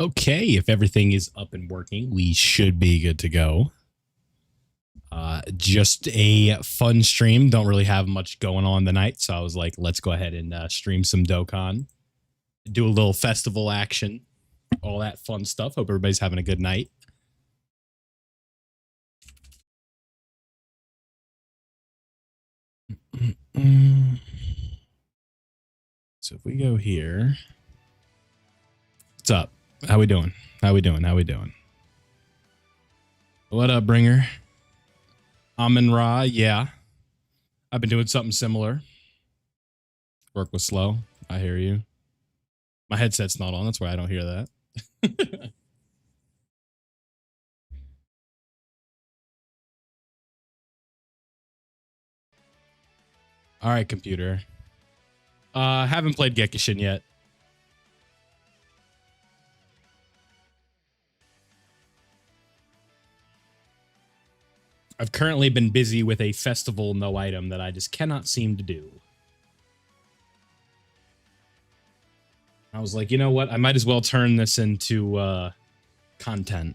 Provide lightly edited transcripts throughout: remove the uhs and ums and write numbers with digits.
Okay, if everything is up and working, we should be good to go. Just a fun stream. Don't really have much going on tonight, so I was like, let's go ahead and stream some Dokkan, do a little festival action, all that fun stuff. Hope everybody's having a good night. So if we go here, what's up? How we doing? How we doing? How we doing? What up, Bringer? Amin Ra, yeah. I've been doing something similar. Work was slow. I hear you. My headset's not on. That's why I don't hear that. All right, computer. Haven't played Gekishin yet. I've currently been busy with a festival no item that I just cannot seem to do. I was like, you know what? I might as well turn this into content.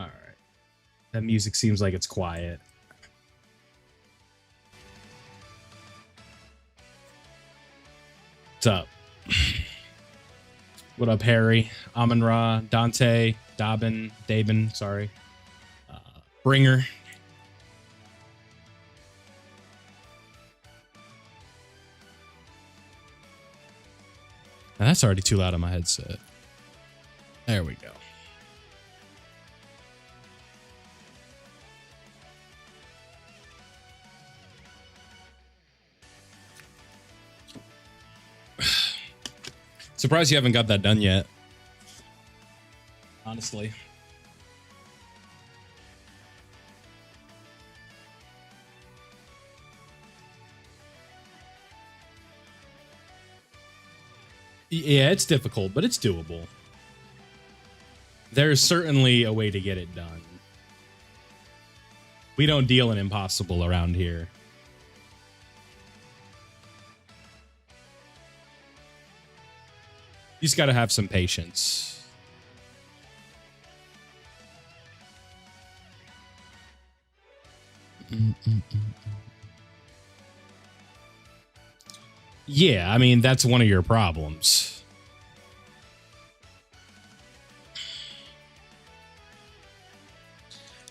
All right. That music seems like it's quiet. What's up? What up, Harry? Amin Ra, Dante, Dabin, sorry. Bringer. Now that's already too loud on my headset. There we go. Surprised you haven't got that done yet. Honestly. Yeah, it's difficult, but it's doable. There's certainly a way to get it done. We don't deal in impossible around here. You just got to have some patience. Yeah, I mean, that's one of your problems.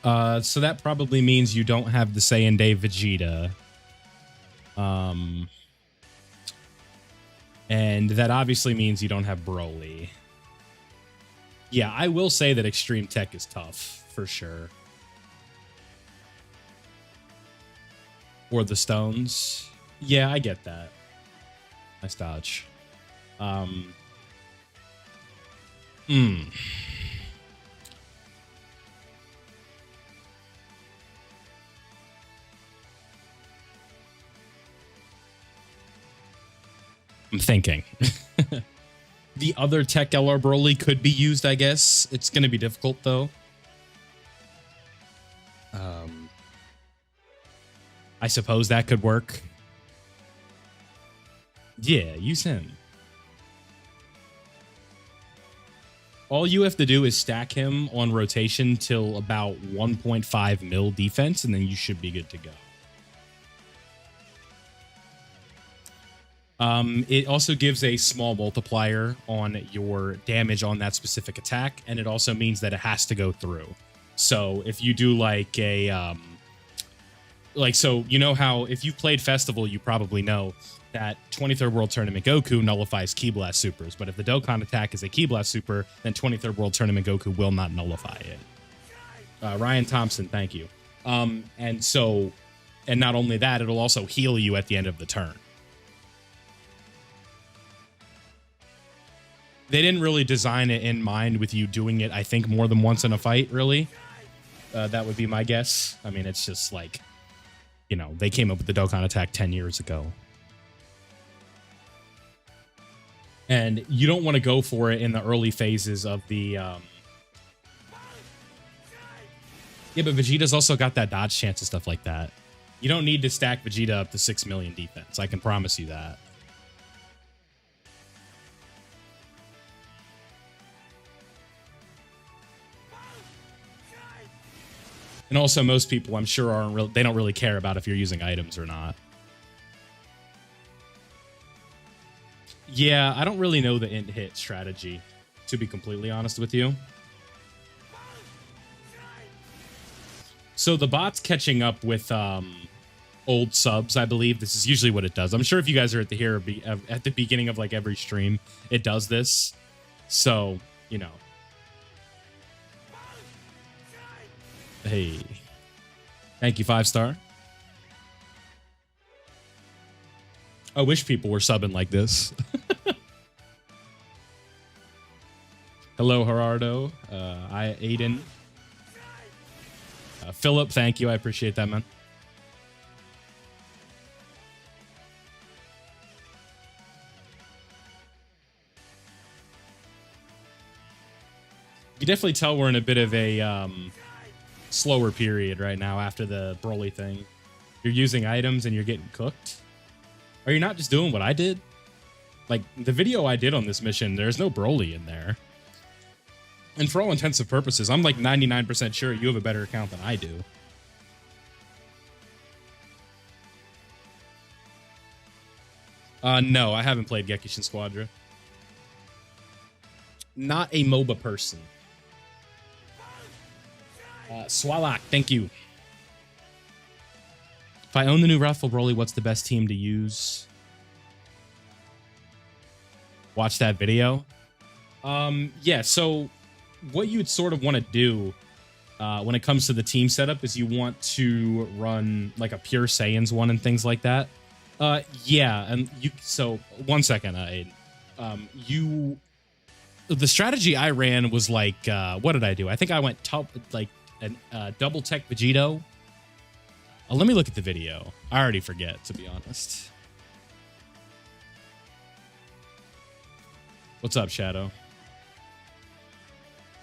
So that probably means you don't have the Saiyan Day Vegeta. And that obviously means you don't have Broly. Yeah, I will say that Extreme Tech is tough, for sure. Or the stones. Yeah, I get that. Nice dodge. I'm thinking. The other Tech LR Broly could be used, I guess. It's going to be difficult, though. I suppose that could work. Yeah, use him. All you have to do is stack him on rotation till about 1.5 mil defense, and then you should be good to go. It also gives a small multiplier on your damage on that specific attack, and it also means that it has to go through. So if you do like a, so you know how if you played Festival, you probably know that 23rd World Tournament Goku nullifies Ki Blast Supers, but if the Dokkan attack is a Ki Blast Super, then 23rd World Tournament Goku will not nullify it. Ryan Thompson, thank you. And not only that, it'll also heal you at the end of the turn. They didn't really design it in mind with you doing it, I think, more than once in a fight, really. That would be my guess. I mean, it's just like, you know, they came up with the Dokkan attack 10 years ago. And you don't want to go for it in the early phases of the... Yeah, but Vegeta's also got that dodge chance and stuff like that. You don't need to stack Vegeta up to 6 million defense. I can promise you that. And also, most people, I'm sure, they don't really care about if you're using items or not. Yeah, I don't really know the int hit strategy, to be completely honest with you. So the bot's catching up with old subs, I believe. This is usually what it does. I'm sure if you guys are at the beginning of like every stream, it does this. So, you know. Hey. Thank you, 5-star. I wish people were subbing like this. Hello, Gerardo. Aiden. Philip, thank you. I appreciate that, man. You definitely tell we're in a bit of a slower period right now after the Broly thing. You're using items and you're getting cooked. Are you not just doing what I did? Like, the video I did on this mission, there's no Broly in there. And for all intents and purposes, I'm like 99% sure you have a better account than I do. No, I haven't played Gekishin Squadra. Not a MOBA person. Swalak, thank you. If I own the new Wrathful Broly, what's the best team to use? Watch that video. Yeah, so what you'd sort of want to do when it comes to the team setup is you want to run like a pure Saiyans one and things like that. Yeah, and so 1 second, the strategy I ran was like, what did I do? I think I went top, like, double tech Vegito. Let me look at the video. I already forget, to be honest. What's up, Shadow?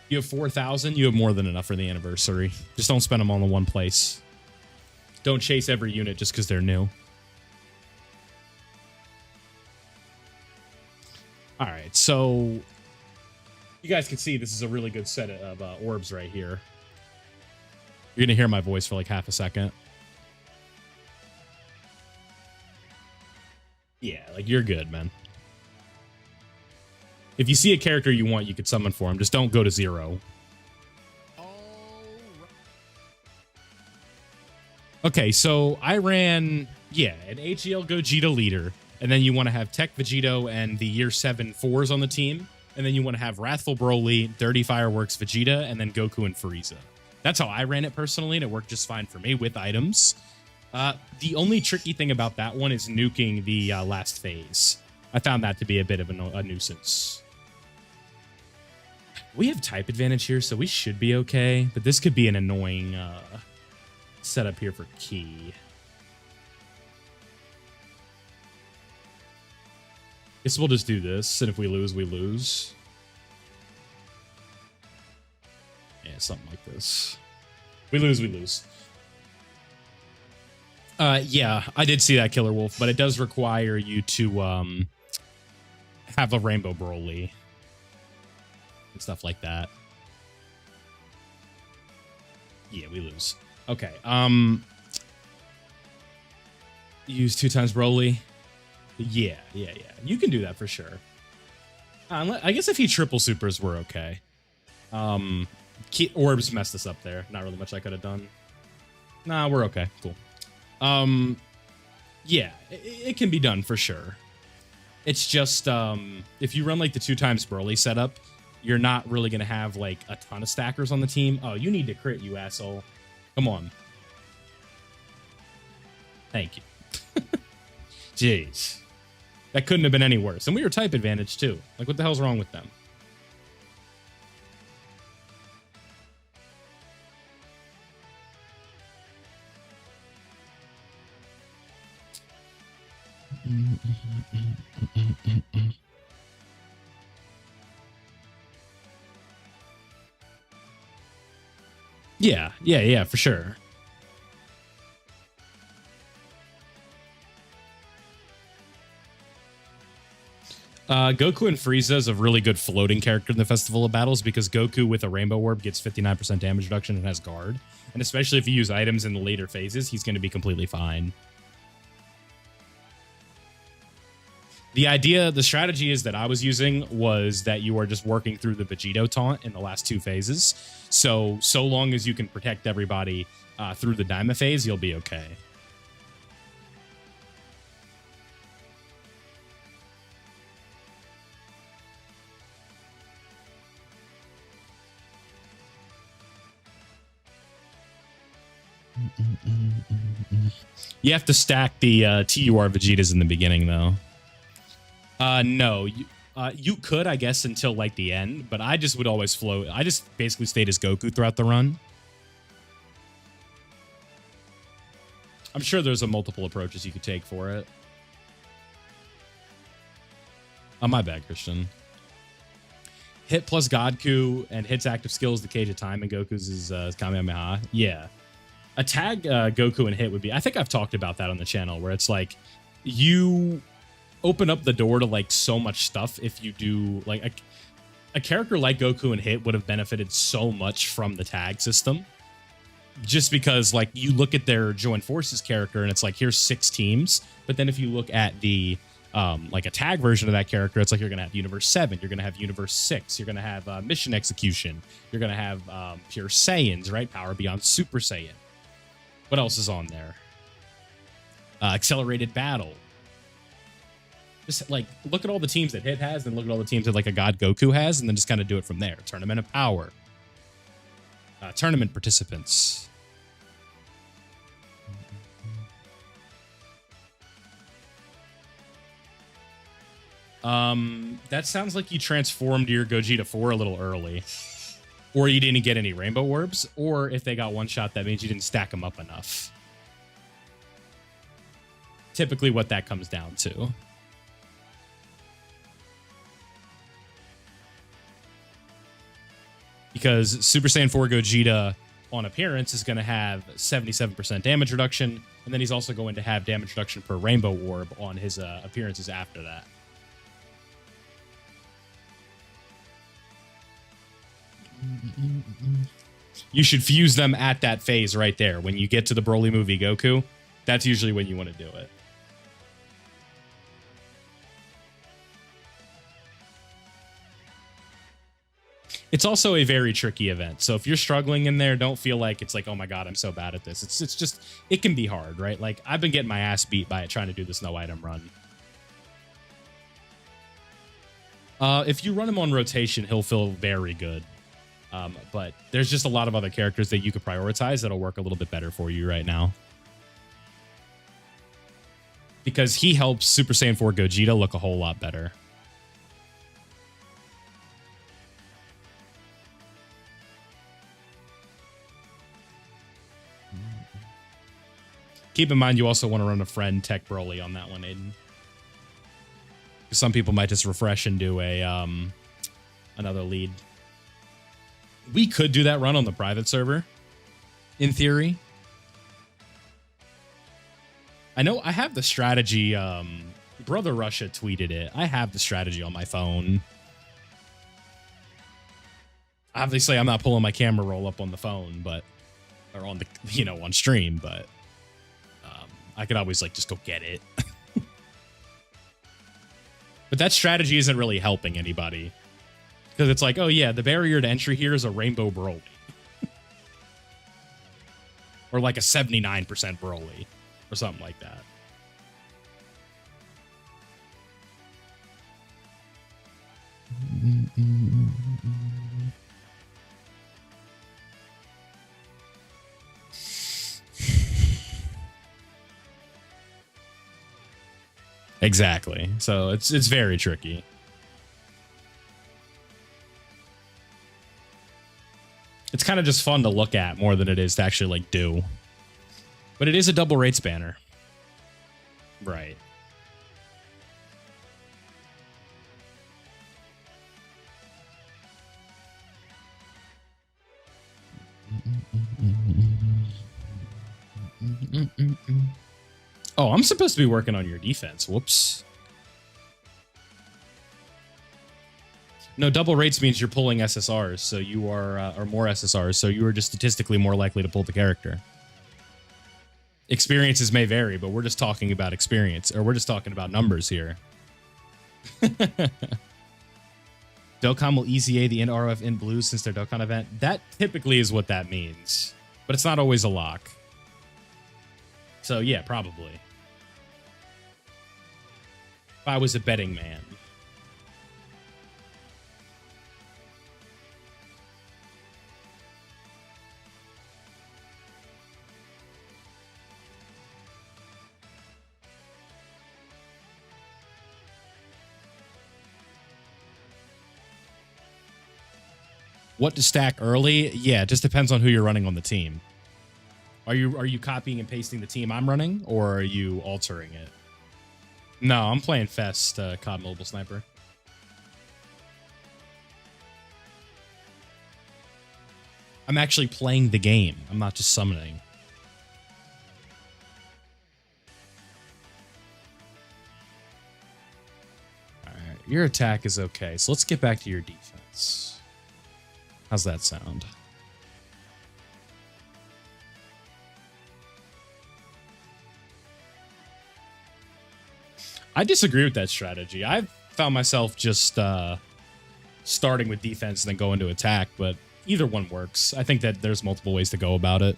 You have 4,000. You have more than enough for the anniversary. Just don't spend them all in one place. Don't chase every unit just because they're new. All right, so you guys can see this is a really good set of orbs right here. You're going to hear my voice for like half a second. Yeah, like you're good, man. If you see a character you want, you could summon for him. Just don't go to 0. Okay, so I ran, yeah, an HEL Gogeta leader. And then you want to have Tech Vegito and the Year 7 4s on the team. And then you want to have Wrathful Broly, Dirty Fireworks Vegeta, and then Goku and Frieza. That's how I ran it personally, and it worked just fine for me with items. The only tricky thing about that one is nuking the last phase. I found that to be a bit of a nuisance. We have type advantage here, so we should be okay. But this could be an annoying setup here for Ki. Guess we'll just do this, and if we lose, we lose. Yeah, something like this. We lose, we lose. Yeah, I did see that, Killer Wolf, but it does require you to have a Rainbow Broly and stuff like that. Yeah, we lose. Okay. Use 2 times Broly. Yeah. You can do that for sure. I guess if he triple supers, we're okay. Orbs messed us up there. Not really much I could have done. Nah, we're okay. Cool. Yeah, it can be done for sure. It's just, if you run like the 2 times Broly setup, you're not really going to have like a ton of stackers on the team. Oh, you need to crit, you asshole. Come on. Thank you. Jeez. That couldn't have been any worse. And we were type advantage too. Like, what the hell's wrong with them? Yeah, for sure. Goku and Frieza is a really good floating character in the Festival of Battles because Goku with a Rainbow Orb gets 59% damage reduction and has guard. And especially if you use items in the later phases, he's going to be completely fine. The strategy is that I was using was that you are just working through the Vegito taunt in the last 2 phases. So long as you can protect everybody through the Daima phase, you'll be okay. You have to stack the TUR Vegetas in the beginning, though. No, you could, I guess, until like the end, but I just would always float. I just basically stayed as Goku throughout the run. I'm sure there's multiple approaches you could take for it. Oh, my bad, Christian. Hit plus Godku and Hit's active skills, the Cage of Time, and Goku's is Kamehameha. Yeah. A tag Goku and Hit would be... I think I've talked about that on the channel, where it's like, you open up the door to like so much stuff if you do... like a character like Goku and Hit would have benefited so much from the tag system. Just because like you look at their Joint Forces character and it's like, here's 6 teams. But then if you look at the... like a tag version of that character, it's like you're going to have Universe 7, you're going to have Universe 6, you're going to have Mission Execution, you're going to have Pure Saiyans, right? Power Beyond Super Saiyan. What else is on there? Accelerated Battle. Just like look at all the teams that Hit has, and look at all the teams that like a God Goku has, and then just kind of do it from there. Tournament of Power. Tournament participants. That sounds like you transformed your Gogeta 4 a little early. Or you didn't get any Rainbow Orbs, or if they got one shot, that means you didn't stack them up enough. Typically what that comes down to. Because Super Saiyan 4 Gogeta on appearance is going to have 77% damage reduction, and then he's also going to have damage reduction per Rainbow Orb on his appearances after that. You should fuse them at that phase right there. When you get to the Broly movie Goku, that's usually when you want to do it. It's also a very tricky event. So if you're struggling in there, don't feel like it's like, oh my God, I'm so bad at this. It's just, it can be hard, right? Like I've been getting my ass beat by it trying to do this no item run. If you run him on rotation, he'll feel very good. But there's just a lot of other characters that you could prioritize that'll work a little bit better for you right now. Because he helps Super Saiyan 4 Gogeta look a whole lot better. Keep in mind, you also want to run a friend Tech Broly on that one, Aiden. Some people might just refresh and do a another lead. We could do that run on the private server, in theory. I know I have the strategy. Brother Russia tweeted it. I have the strategy on my phone. Obviously, I'm not pulling my camera roll up on the phone, but or on the on stream, but I could always like just go get it. But that strategy isn't really helping anybody. Because it's like, oh yeah, the barrier to entry here is a Rainbow Broly. Or like a 79% Broly. Or something like that. Exactly. So it's very tricky. It's kind of just fun to look at more than it is to actually like do. But it is a double rate spanner. Right. Oh, I'm supposed to be working on your defense. Whoops. No, double rates means you're pulling SSRs, so you are, or more SSRs, so you are just statistically more likely to pull the character. Experiences may vary, but we're just talking about experience, or we're just talking about numbers here. Dokkan will EZA the ROF in blue since their Dokkan event. That typically is what that means, but it's not always a lock. So yeah, probably. If I was a betting man. What to stack early? Yeah, it just depends on who you're running on the team. Are you copying and pasting the team I'm running, or are you altering it? No, I'm playing Fest, COD Mobile Sniper. I'm actually playing the game. I'm not just summoning. Alright, your attack is okay, so let's get back to your defense. How's that sound? I disagree with that strategy. I've found myself just starting with defense and then going to attack, but either one works. I think that there's multiple ways to go about it.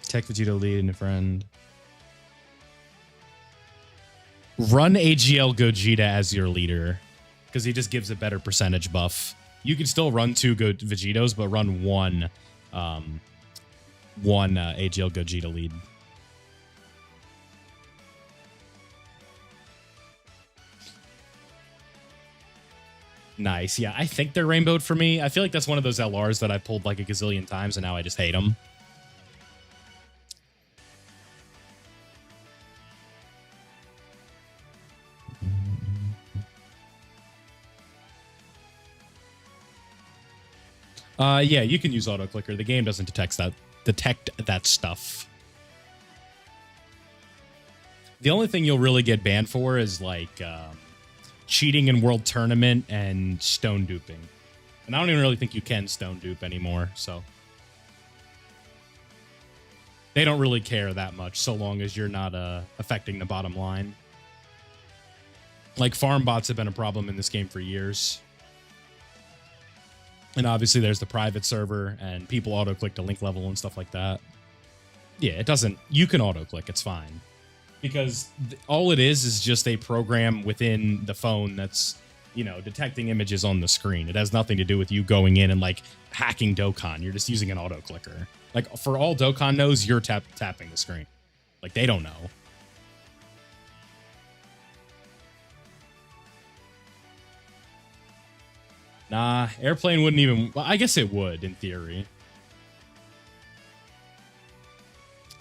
Tech Vegeta lead and a friend. Run AGL Gogeta as your leader, because he just gives a better percentage buff. You can still run 2 Vegetos, but run one AGL Gogeta lead. Nice. Yeah, I think they're rainbowed for me. I feel like that's one of those LRs that I've pulled like a gazillion times, and now I just hate them. Yeah, you can use auto clicker. The game doesn't detect that stuff. The only thing you'll really get banned for is like cheating in World Tournament and stone duping. And I don't even really think you can stone dupe anymore, so they don't really care that much so long as you're not affecting the bottom line. Like farm bots have been a problem in this game for years. And obviously there's the private server and people auto-click to link level and stuff like that. Yeah, it doesn't... You can auto-click, it's fine. Because all it is just a program within the phone that's, you know, detecting images on the screen. It has nothing to do with you going in and, like, hacking Dokkan. You're just using an auto-clicker. Like, for all Dokkan knows, you're tapping the screen. Like, they don't know. Nah, airplane wouldn't even... Well, I guess it would, in theory.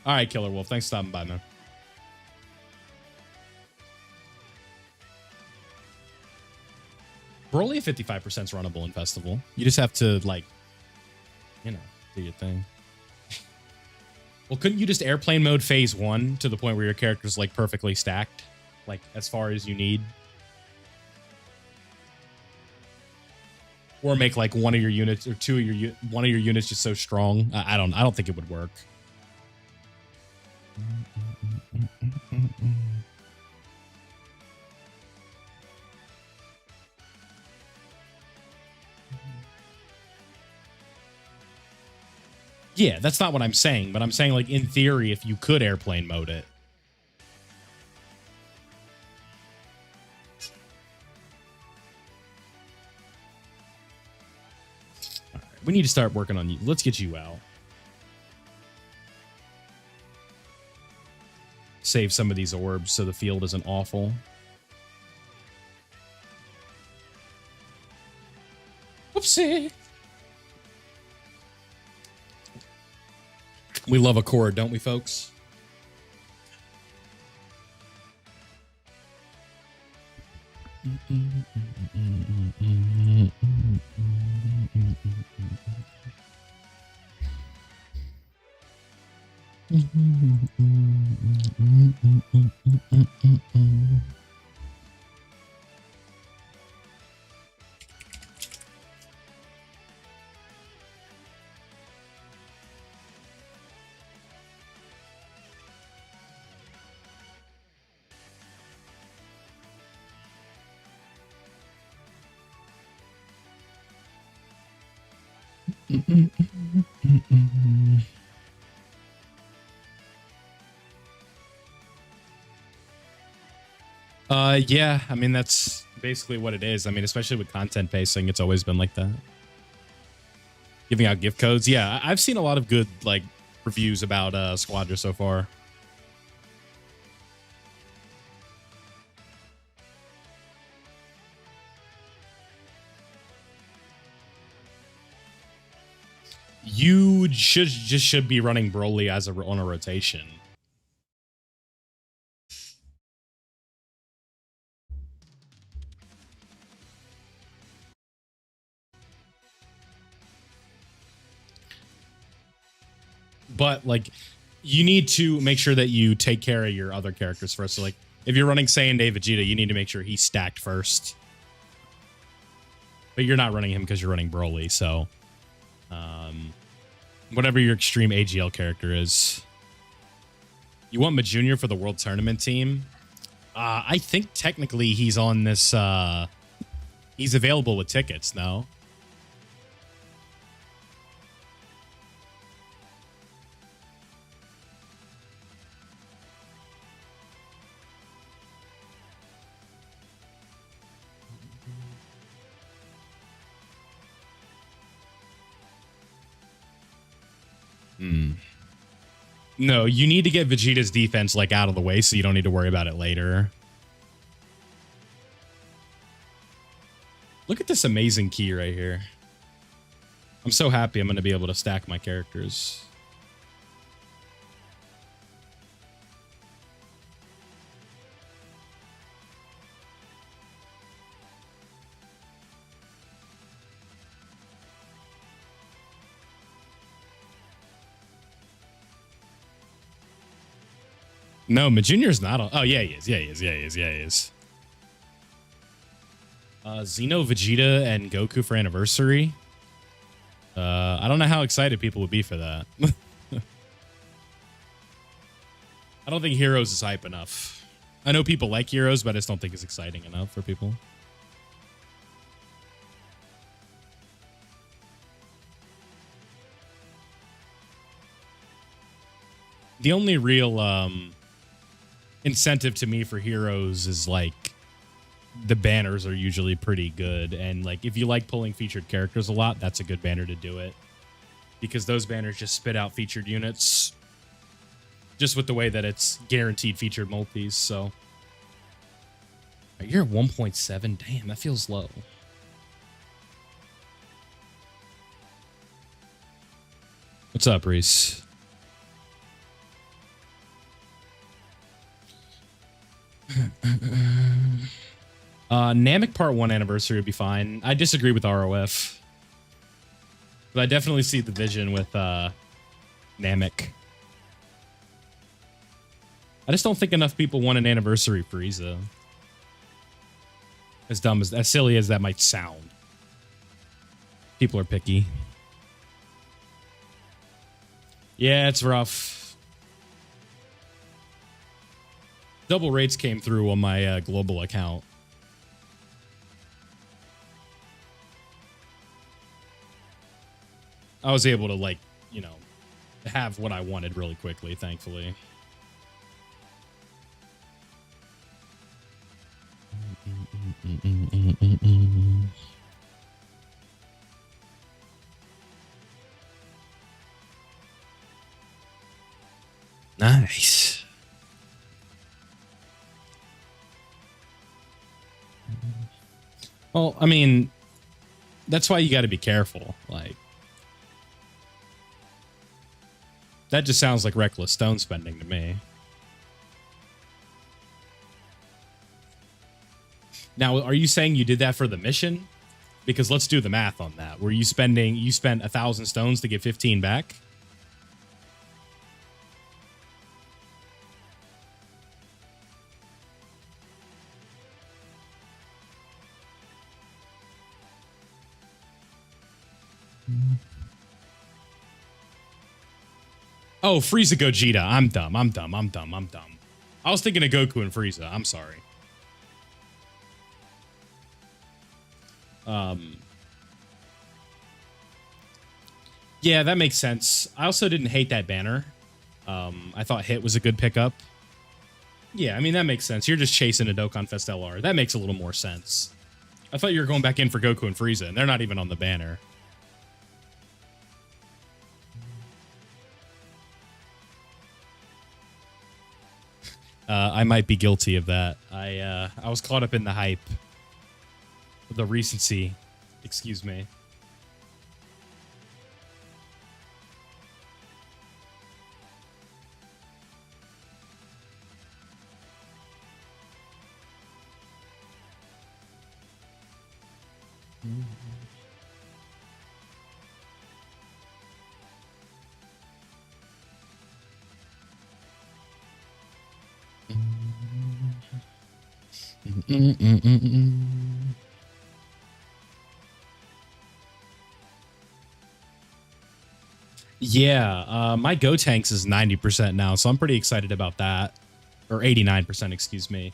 All right, Killer Wolf. Thanks for stopping by, man. Broly 55% is runnable in Festival. You just have to, like, you know, do your thing. Well, couldn't you just airplane mode phase 1 to the point where your character's, like, perfectly stacked? Like, as far as you need? Or make like one of your units or one of your units just so strong. I don't think it would work. Yeah, that's not what I'm saying, but I'm saying like in theory, if you could airplane mode it. We need to start working on you. Let's get you out. Save some of these orbs so the field isn't awful. Whoopsie. We love a chord, don't we, folks? Yeah, I mean, that's basically what it is. I mean, especially with content pacing, it's always been like that. Giving out gift codes. Yeah, I've seen a lot of good, like, reviews about Squadra so far. You should be running Broly as on a rotation. But like, you need to make sure that you take care of your other characters first. So like, if you're running Saiyan Day Vegeta, you need to make sure he's stacked first. But you're not running him because you're running Broly, so whatever your extreme AGL character is. You want Majunior for the World Tournament team? I think technically he's on this. He's available with tickets, no? No, you need to get Vegeta's defense like out of the way so you don't need to worry about it later. Look at this amazing key right here. I'm so happy I'm going to be able to stack my characters. No, Majunior's not on. Oh, yeah, he is. Yeah, he is. Yeah, he is. Yeah, he is. Xeno, Vegeta, and Goku for anniversary. I don't know how excited people would be for that. I don't think Heroes is hype enough. I know people like Heroes, but I just don't think it's exciting enough for people. The only real incentive to me for Heroes is like the banners are usually pretty good, and like if you like pulling featured characters a lot, that's a good banner to do it, because those banners just spit out featured units just with the way that it's guaranteed featured multis. So you're at 1.7. Damn, that feels low. What's up, Reese? Namek Part 1 anniversary would be fine. I disagree with ROF. But I definitely see the vision with Namek. I just don't think enough people want an anniversary Frieza. As silly as that might sound. People are picky. Yeah, it's rough. Double rates came through on my global account. I was able to, like, you know, have what I wanted really quickly, thankfully. Nice. Well, I mean, that's why you got to be careful. Like, that just sounds like reckless stone spending to me. Now, are you saying you did that for the mission? Because let's do the math on that. Were you spent 1,000 stones to get 15 back? Oh, Frieza Gogeta. I'm dumb. I was thinking of Goku and Frieza. I'm sorry. Yeah, that makes sense. I also didn't hate that banner. I thought hit was a good pickup. Yeah, I mean, that makes sense. You're just chasing a Dokkan Fest LR. That makes a little more sense. I thought you were going back in for Goku and Frieza, and they're not even on the banner. I might be guilty of that. I was caught up in the hype. The recency. Excuse me. Yeah, my Go Tanks is 90% now, so I'm pretty excited about that. Or 89%, excuse me.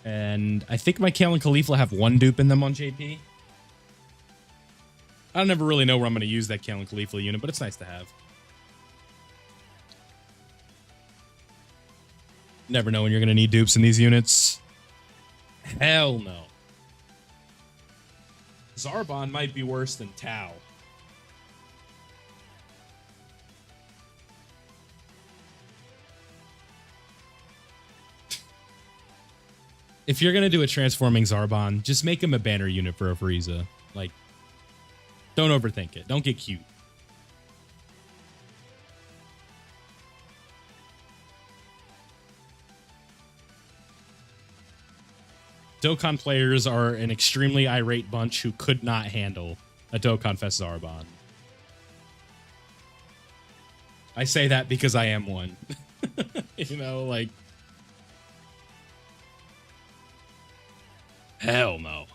And I think my Kale and Caulifla have one dupe in them on JP. I don't never really know where I'm going to use that Kale and Caulifla unit, but it's nice to have. Never know when you're going to need dupes in these units. Hell no. Zarbon might be worse than Tau. If you're going to do a transforming Zarbon, just make him a banner unit for a Frieza. Like, don't overthink it. Don't get cute. Dokkan players are an extremely irate bunch who could not handle a Dokkan Fest Zarbon. I say that because I am one. You know, like... Hell no.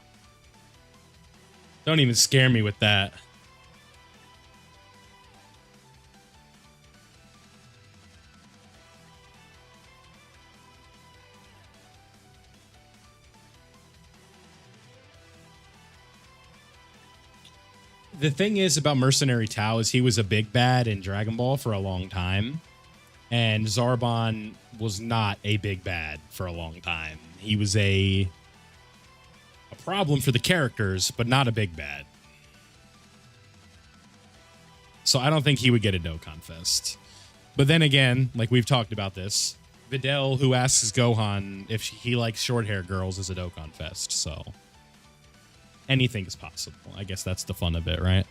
Don't even scare me with that. The thing is about Mercenary Tau is he was a big bad in Dragon Ball for a long time. And Zarbon was not a big bad for a long time. He was a problem for the characters, but not a big bad. So I don't think he would get a Dokkan Fest. But then again, like we've talked about this, Videl, who asks Gohan if he likes short-haired girls, is a Dokkan Fest. So anything is possible. I guess that's the fun of it, right?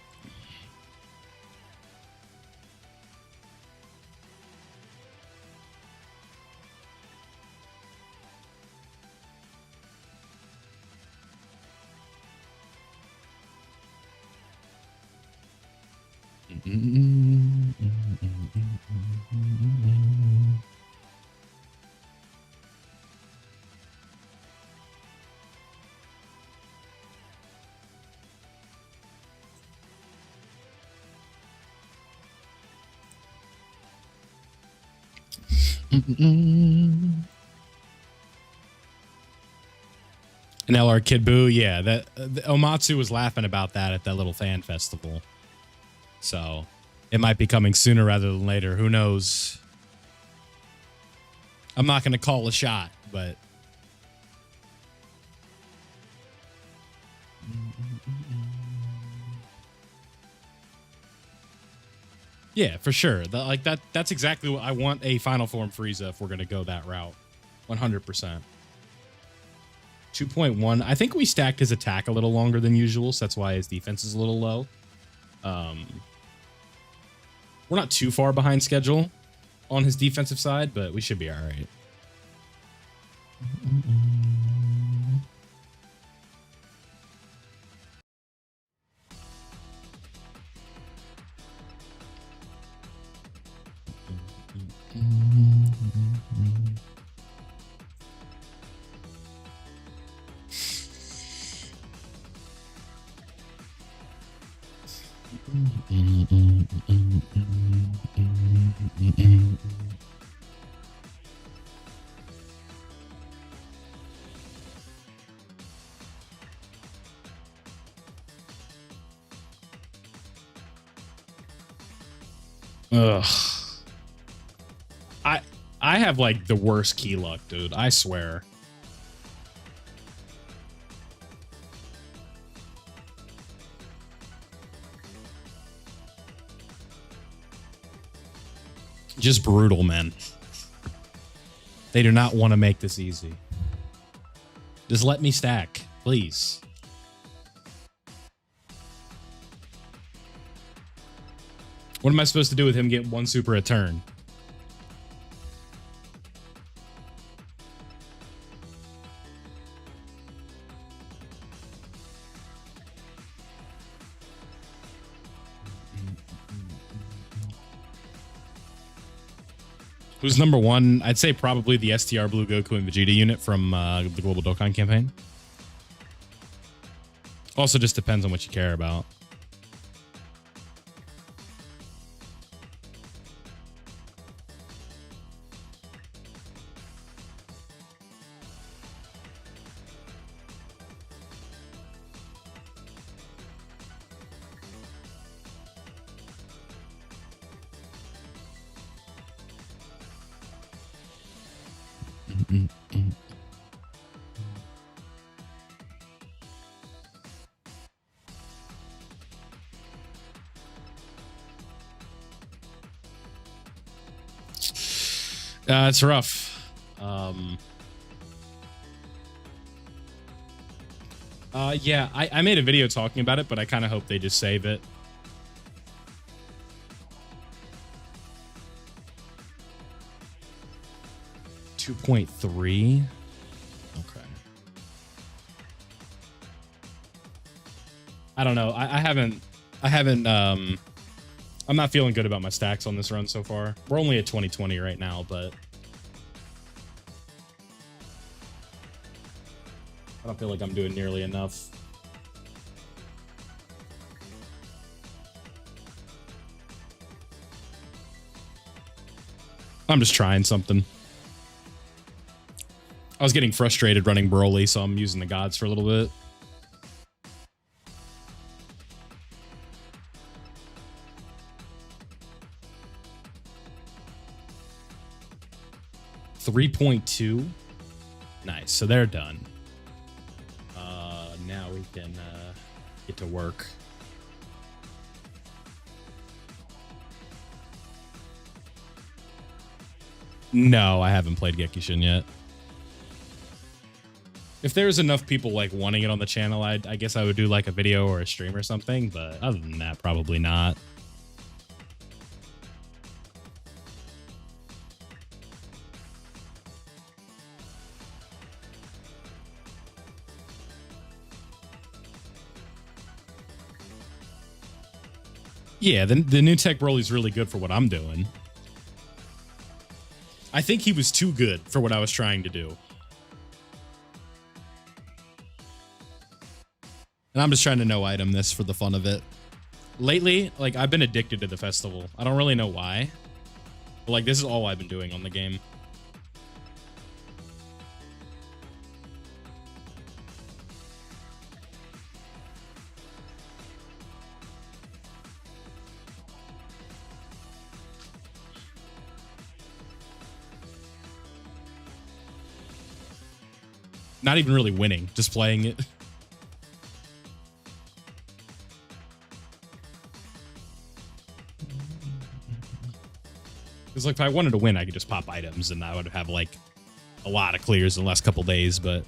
An LR Kid Buu, yeah. That Omatsu was laughing about that at that little fan festival. So it might be coming sooner rather than later. Who knows? I'm not going to call a shot, but... Yeah, for sure. That's exactly what I want, a Final Form Frieza if we're going to go that route. 100%. 2.1. I think we stacked his attack a little longer than usual, so that's why his defense is a little low. We're not too far behind schedule on his defensive side, but we should be all right. Ugh. I have like the worst key luck, dude. I swear. Just brutal, man. They do not want to make this easy. Just let me stack, please. What am I supposed to do with him get one super a turn? Who's number one? I'd say probably the STR Blue Goku and Vegeta unit from the Global Dokkan campaign. Also just depends on what you care about. It's rough. Yeah, I made a video talking about it, but I kind of hope they just save it. $2.3. Okay. I don't know. I haven't I'm not feeling good about my stacks on this run so far. We're only at 2020 right now, but I don't feel like I'm doing nearly enough. I'm just trying something. I was getting frustrated running Broly, so I'm using the gods for a little bit. $3.2. Nice. So they're done. Now we can get to work. No, I haven't played Gekishin yet. If there's enough people like wanting it on the channel, I guess I would do like a video or a stream or something. But other than that, probably not. Yeah, the new tech Broly's really good for what I'm doing. I think he was too good for what I was trying to do. And I'm just trying to no item this for the fun of it. Lately, like, I've been addicted to the festival. I don't really know why. But, like, this is all I've been doing on the game. Not even really winning, just playing it. Because like if I wanted to win, I could just pop items and I would have like a lot of clears in the last couple days, but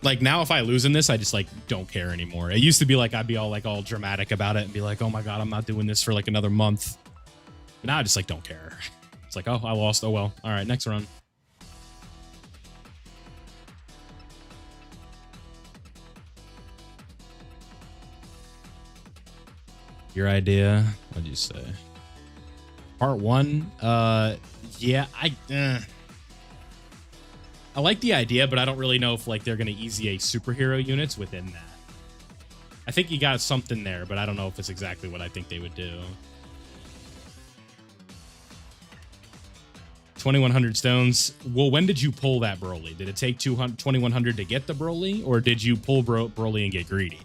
like now if I lose in this, I just like don't care anymore. It used to be like I'd be all dramatic about it and be like, oh my God, I'm not doing this for like another month. But now I just like don't care. It's like, oh, I lost. Oh well. All right, next run. Your idea? What'd you say? Part 1? Yeah, I like the idea, but I don't really know if like they're gonna easy a superhero units within that. I think you got something there, but I don't know if it's exactly what I think they would do. 2,100 stones. Well, when did you pull that Broly? Did it take 2,100 to get the Broly, or did you pull Broly and get greedy?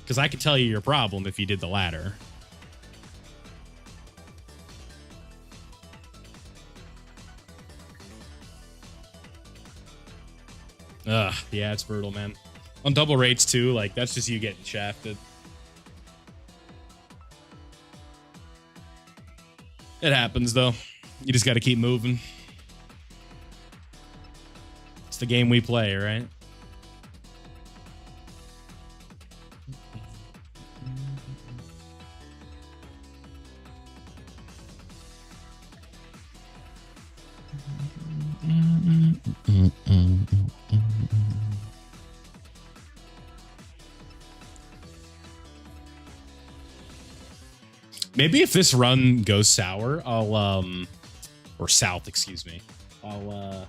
Because I could tell you your problem if you did the latter. Ugh, yeah, it's brutal, man. On double rates, too, like, that's just you getting shafted. It happens, though. You just got to keep moving. It's the game we play, right? Maybe if this run goes sour, I'll or south, excuse me. I'll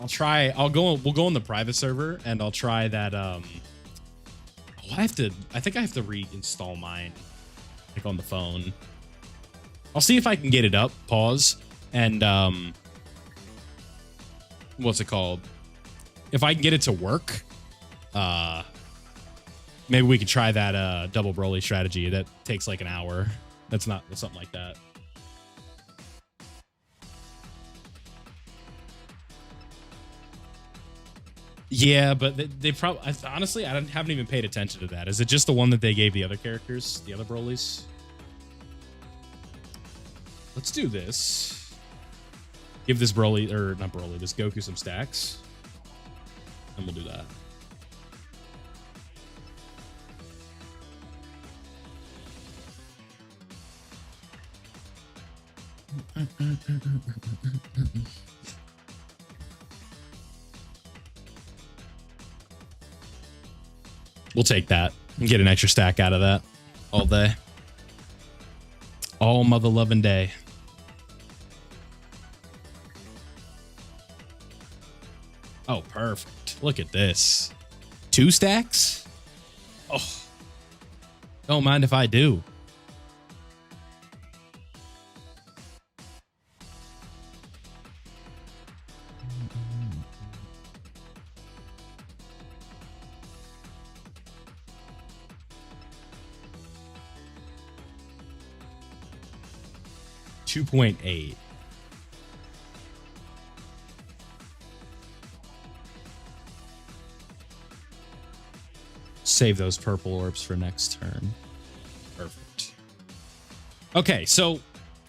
try. We'll go on the private server and I'll try that. Oh, I think I have to reinstall mine, like on the phone. I'll see if I can get it up. Pause and what's it called? If I can get it to work, maybe we could try that double Broly strategy. That takes like an hour. That's something like that. Yeah, but they probably, honestly, I haven't even paid attention to that. Is it just the one that they gave the other characters, the other Brolys? Let's do this. Give this Broly, or not Broly, this Goku some stacks. And we'll do that. We'll take that and get an extra stack out of that all day. All mother loving day. Oh, perfect. Look at this. 2 stacks? Oh. Don't mind if I do. $2.8. Save those purple orbs for next turn. Perfect. Okay, so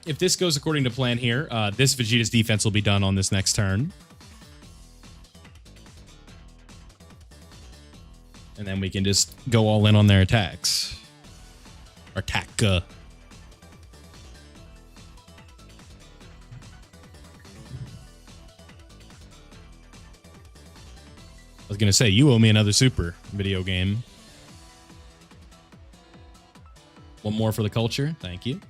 if this goes according to plan here, this Vegeta's defense will be done on this next turn. And then we can just go all in on their attacks. Attack. I was going to say, you owe me another super video game. One more for the culture. Thank you.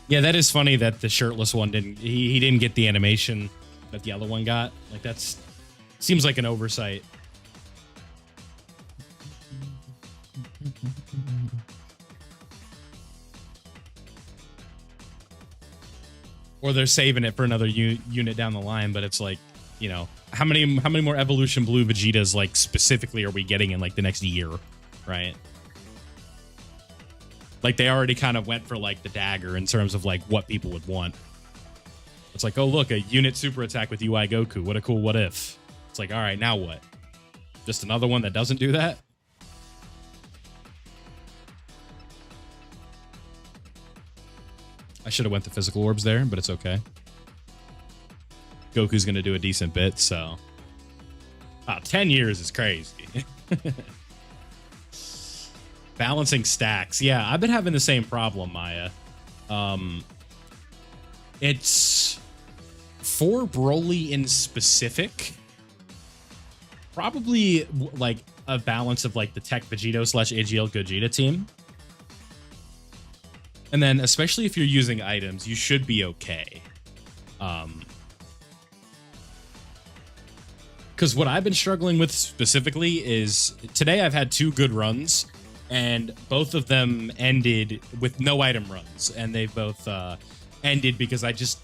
Yeah, that is funny that the shirtless one didn't. He didn't get the animation that the other one got. Like, that's seems like an oversight. Or they're saving it for another unit down the line, but it's like, you know, how many more Evolution Blue Vegetas like specifically are we getting in like the next year, right? Like, they already kind of went for, like, the dagger in terms of, like, what people would want. It's like, oh, look, a unit super attack with UI Goku. What a cool what if. It's like, all right, now what? Just another one that doesn't do that? I should have went the physical orbs there, but it's okay. Goku's going to do a decent bit, so... Wow, 10 years is crazy. Balancing stacks. Yeah, I've been having the same problem, Maya. It's for Broly in specific, probably like a balance of like the Tech Vegito / AGL Gogeta team. And then especially if you're using items, you should be okay. Because what I've been struggling with specifically is today I've had 2 good runs, and both of them ended with no item runs, and they both ended because I just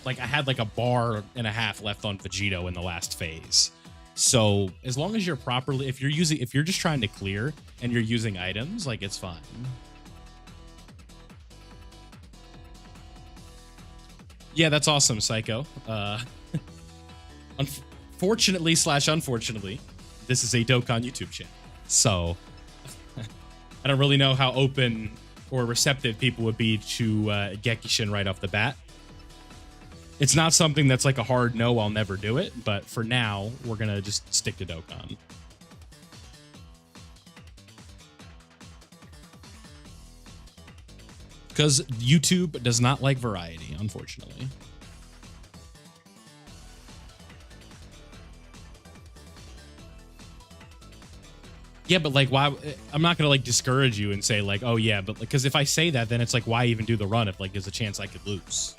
like I had like a bar and a half left on Vegito in the last phase. So as long as you're properly, if you're just trying to clear and you're using items, like it's fine. Yeah, that's awesome, Psycho. Unfortunately / unfortunately, this is a Dokkan YouTube channel, so I don't really know how open or receptive people would be to Gekishin right off the bat. It's not something that's like a hard no, I'll never do it, but for now, we're gonna just stick to Dokkan. Because YouTube does not like variety, unfortunately. Yeah, but like, why? I'm not gonna like discourage you and say like, oh yeah, but because if I say that, then it's like, why even do the run if like there's a chance I could lose?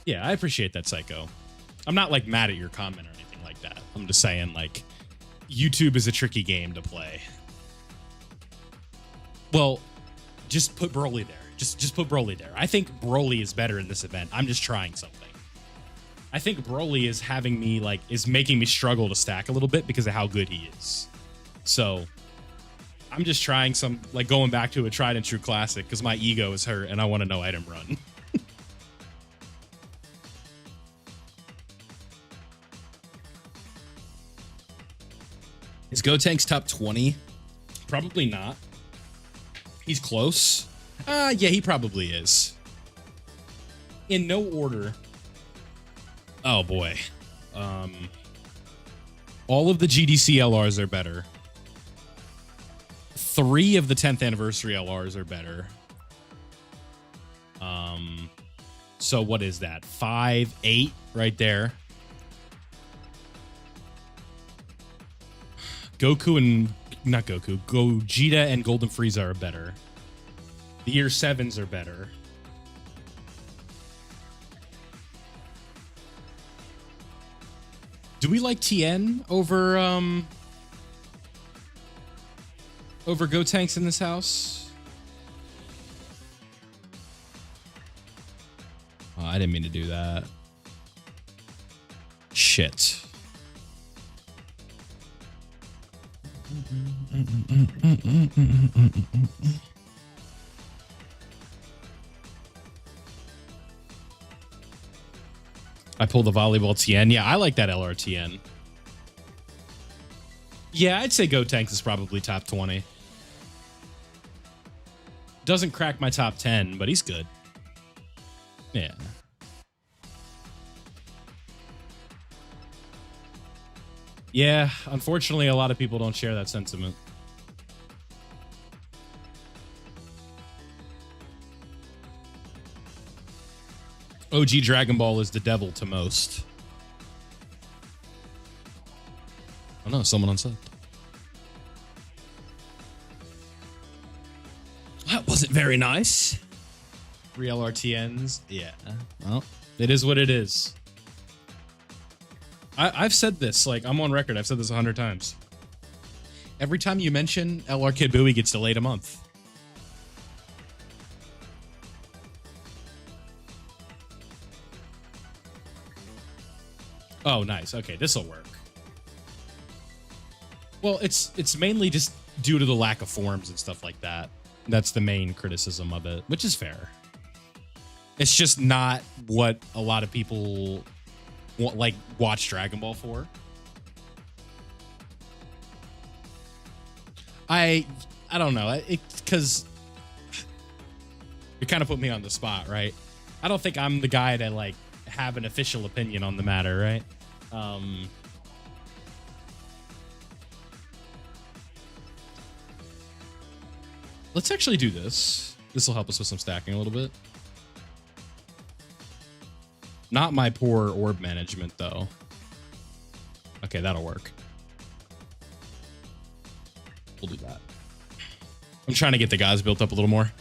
Yeah, I appreciate that, Psycho. I'm not like mad at your comment or anything like that. I'm just saying like, YouTube is a tricky game to play. Well, just put Broly there. Just put Broly there. I think Broly is better in this event. I'm just trying something. I think Broly is having me like is making me struggle to stack a little bit because of how good he is. So I'm just trying some like going back to a tried and true classic because my ego is hurt and I want to know item run. Is Gotank's top 20? Probably not. He's close. Yeah, he probably is. In no order. Oh boy. All of the GDC LRs are better. 3 of the 10th anniversary LRs are better. So what is that? 5, 8 right there. Goku and not Goku, Gogeta and Golden Frieza are better. The year 7s are better. Do we like Tien over Gotenks in this house? Oh, I didn't mean to do that. Shit. I pulled the volleyball Tien. Yeah, I like that LRTN. Yeah, I'd say Gotenks is probably top 20. Doesn't crack my top 10, but he's good. Yeah. Yeah, unfortunately, a lot of people don't share that sentiment. OG Dragon Ball is the devil to most. Oh no, someone unsubbed. That wasn't very nice. 3 LRTNs. Yeah. Well, it is what it is. I've said this, like, I'm on record. I've said this 100 times. Every time you mention LR Kid Buu, gets delayed a month. Oh, nice. Okay, this'll work. Well, it's mainly just due to the lack of forms and stuff like that. That's the main criticism of it, which is fair. It's just not what a lot of people like watch Dragon Ball for. I don't know. Because you kind of put me on the spot, right? I don't think I'm the guy to like have an official opinion on the matter, right? Let's actually do this. This will help us with some stacking a little bit. Not my poor orb management, though. Okay, that'll work. We'll do that. I'm trying to get the guys built up a little more.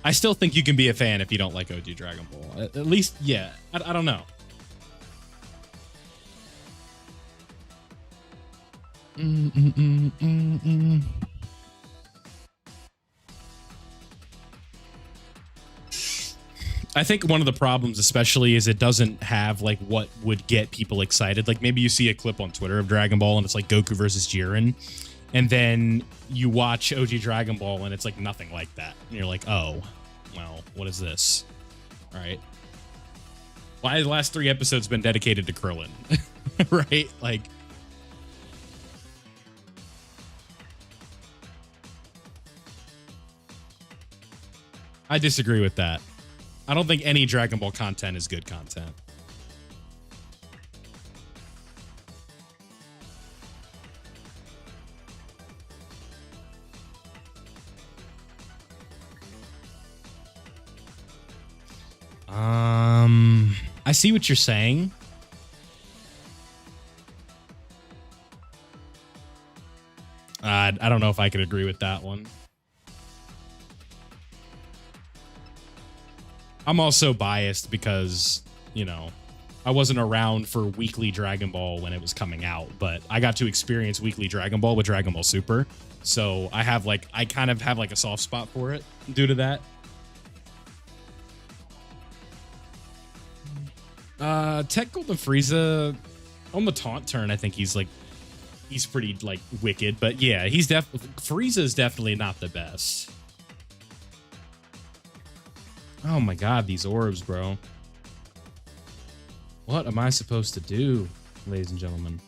I still think you can be a fan if you don't like OG Dragon Ball. At least, yeah. I don't know. I think one of the problems, especially, is it doesn't have like what would get people excited. Like maybe you see a clip on Twitter of Dragon Ball and it's like Goku versus Jiren, and then you watch OG Dragon Ball and it's like nothing like that, and you're like, oh, well, what is this? All right. Why the last 3 episodes been dedicated to Krillin? Right? Like, I disagree with that. I don't think any Dragon Ball content is good content. I see what you're saying. I don't know if I could agree with that one. I'm also biased because, you know, I wasn't around for weekly Dragon Ball when it was coming out, but I got to experience weekly Dragon Ball with Dragon Ball Super. So I kind of have like a soft spot for it due to that. Tech Golden Frieza on the taunt turn, I think he's pretty like wicked, but yeah, Frieza is definitely not the best. Oh my god, these orbs, bro. What am I supposed to do, ladies and gentlemen?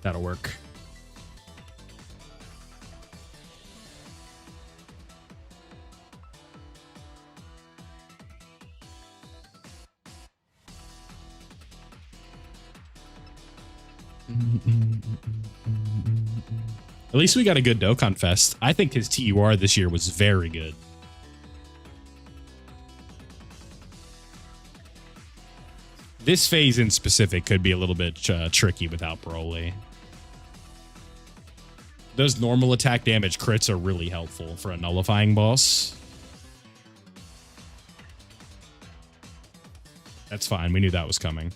That'll work. At least we got a good Dokkan Fest. I think his TUR this year was very good. This phase in specific could be a little bit tricky without Broly. Those normal attack damage crits are really helpful for a nullifying boss. That's fine. We knew that was coming.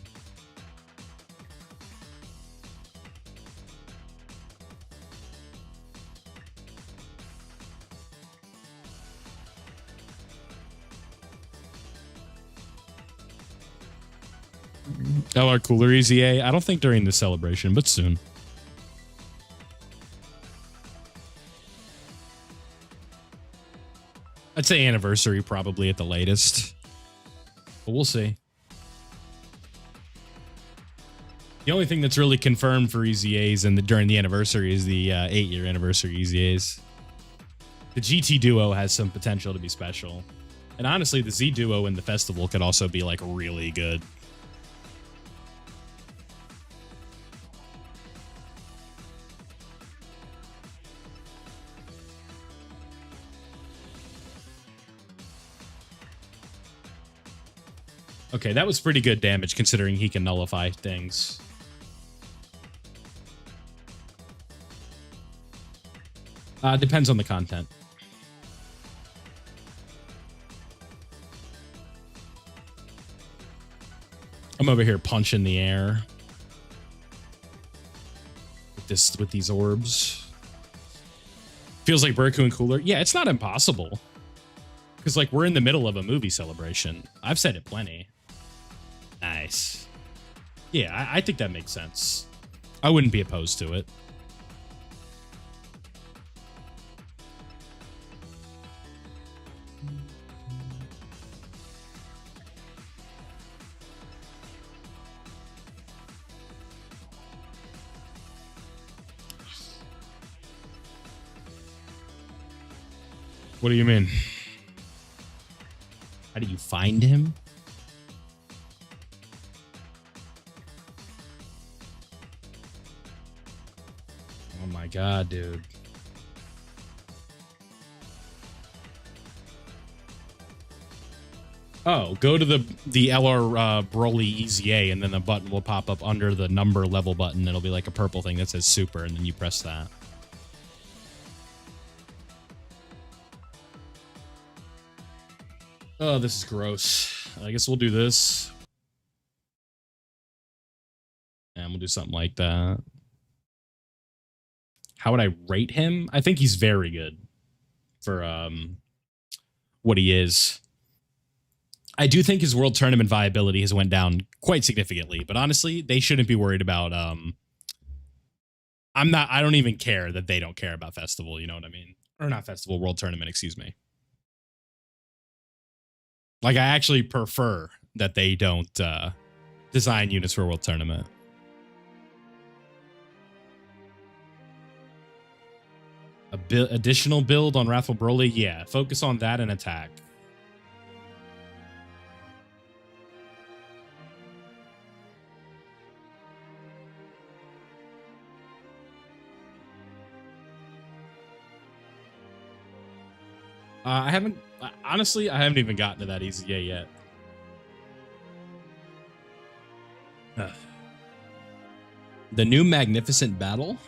LR Cooler EZA. I don't think during the celebration, but soon. I'd say anniversary probably at the latest, but we'll see. The only thing that's really confirmed for EZAs and during the anniversary is the 8-year anniversary EZAs. The GT Duo has some potential to be special, and honestly, the Z Duo in the festival could also be like really good. Okay, that was pretty good damage considering he can nullify things. Depends on the content. I'm over here punching the air with these orbs. Feels like Berku and Cooler. Yeah, it's not impossible. Because, like, we're in the middle of a movie celebration. I've said it plenty. Nice. Yeah, I think that makes sense. I wouldn't be opposed to it. What do you mean? How do you find him? Oh my god, dude. Oh, go to the LR Broly EZA, and then the button will pop up under the number level button. It'll be like a purple thing that says super, and then you press that. Oh, this is gross. I guess we'll do this. And we'll do something like that. How would I rate him? I think he's very good for what he is. I do think his world tournament viability has went down quite significantly, but honestly, they shouldn't be worried about I don't even care that they don't care about festival, you know what I mean? Or not festival, world tournament, excuse me. Like, I actually prefer that they don't design units for world tournament. Additional build on Wrathful Broly? Yeah, focus on that and attack. I haven't, honestly, I haven't even gotten to that EZA yet. The new Magnificent Battle?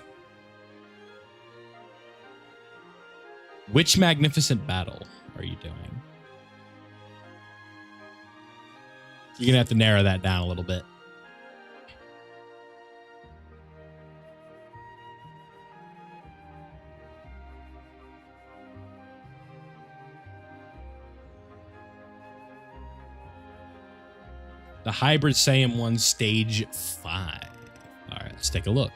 Which Magnificent Battle are you doing? You're going to have to narrow that down a little bit. The Hybrid Saiyan 1 Stage 5. All right, let's take a look.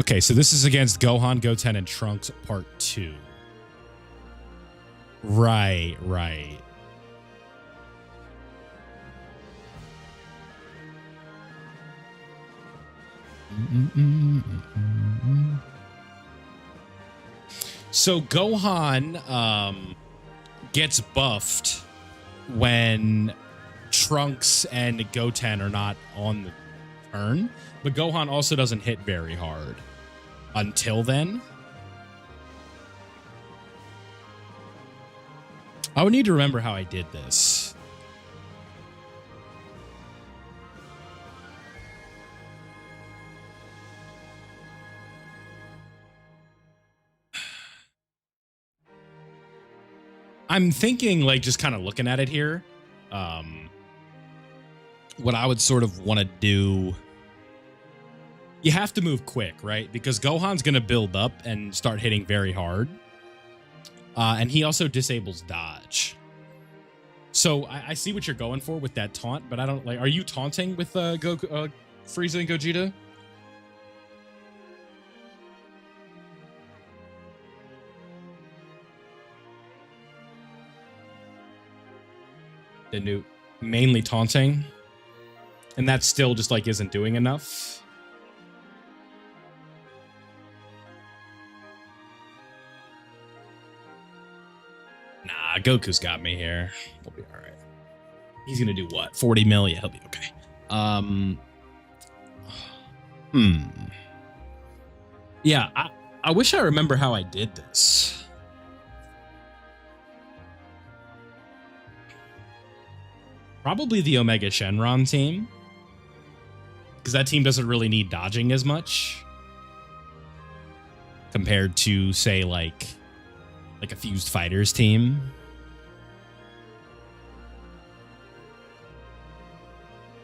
Okay, so this is against Gohan, Goten, and Trunks Part 2. Right, right. So Gohan gets buffed when Trunks and Goten are not on the turn, but Gohan also doesn't hit very hard until then. I would need to remember how I did this. I'm thinking, like, just kind of looking at it here, what I would sort of want to do, you have to move quick, right? Because Gohan's going to build up and start hitting very hard. And he also disables dodge. So I see what you're going for with that taunt, but I don't, like, are you taunting with Frieza and Gogeta? The new, mainly taunting, and that still just like isn't doing enough. Nah, Goku's got me here. We'll be all right. He's gonna do what? 40 mil? Yeah, he'll be okay. Yeah, I wish I remember how I did this. Probably the Omega Shenron team, because that team doesn't really need dodging as much compared to, say, like a Fused Fighters team.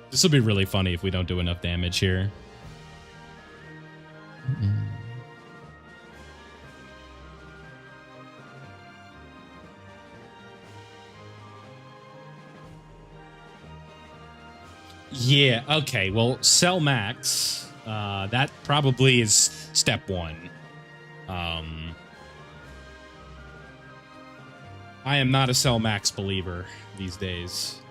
This will be really funny if we don't do enough damage here. Yeah, okay, well, Cell Max, that probably is step one. I am not a Cell Max believer these days.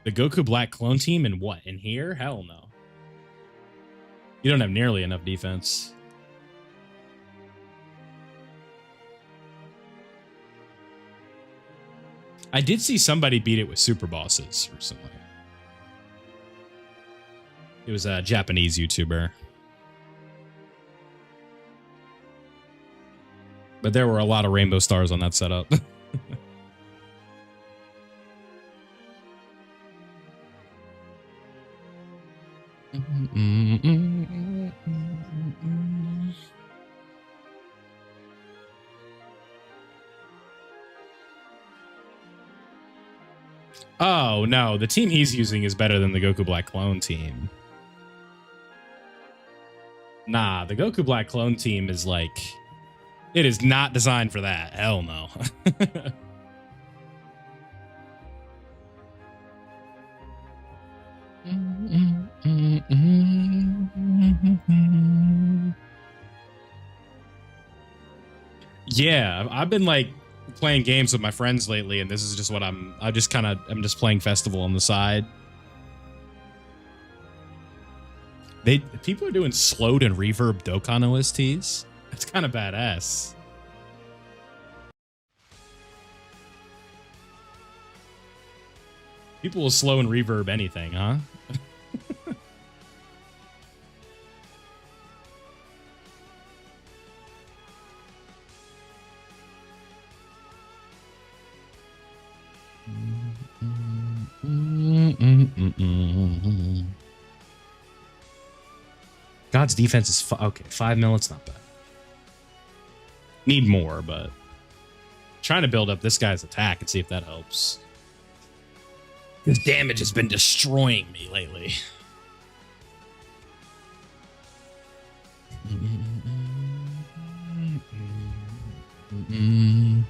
The Goku Black clone team in what? In here? Hell no. You don't have nearly enough defense. I did see somebody beat it with super bosses recently. It was a Japanese YouTuber. But there were a lot of rainbow stars on that setup. Oh, no. The team he's using is better than the Goku Black Clone team. Nah, the Goku Black Clone team is like... It is not designed for that. Hell no. Yeah, I've been like playing games with my friends lately, and this is just what I'm just playing Festival on the side. People are doing slowed and reverb Dokkan OSTs. That's kind of badass. People will slow and reverb anything, huh? God's defense is okay. 5 mil, it's not bad. Need more, but trying to build up this guy's attack and see if that helps. His damage has been destroying me lately.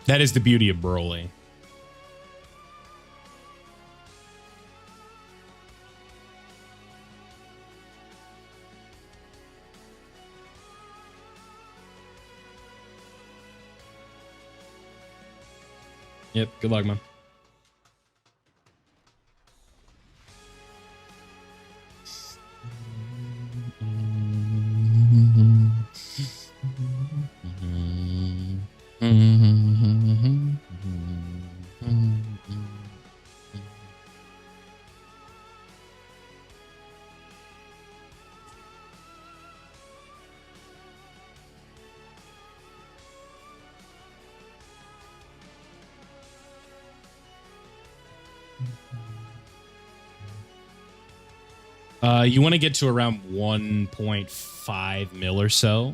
That is the beauty of Broly. Yep, good luck, man. You want to get to around 1.5 mil or so.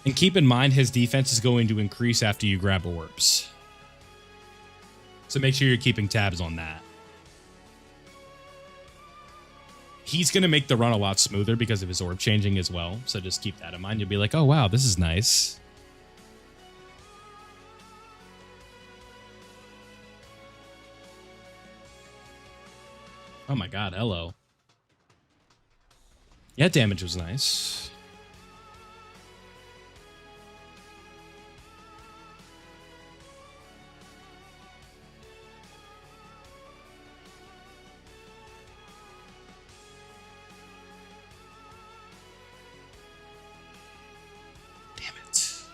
And keep in mind, his defense is going to increase after you grab orbs. So make sure you're keeping tabs on that. He's going to make the run a lot smoother because of his orb changing as well. So just keep that in mind. You'll be like, oh, wow, this is nice. Oh my god, hello. Yeah, damage was nice. Damn it.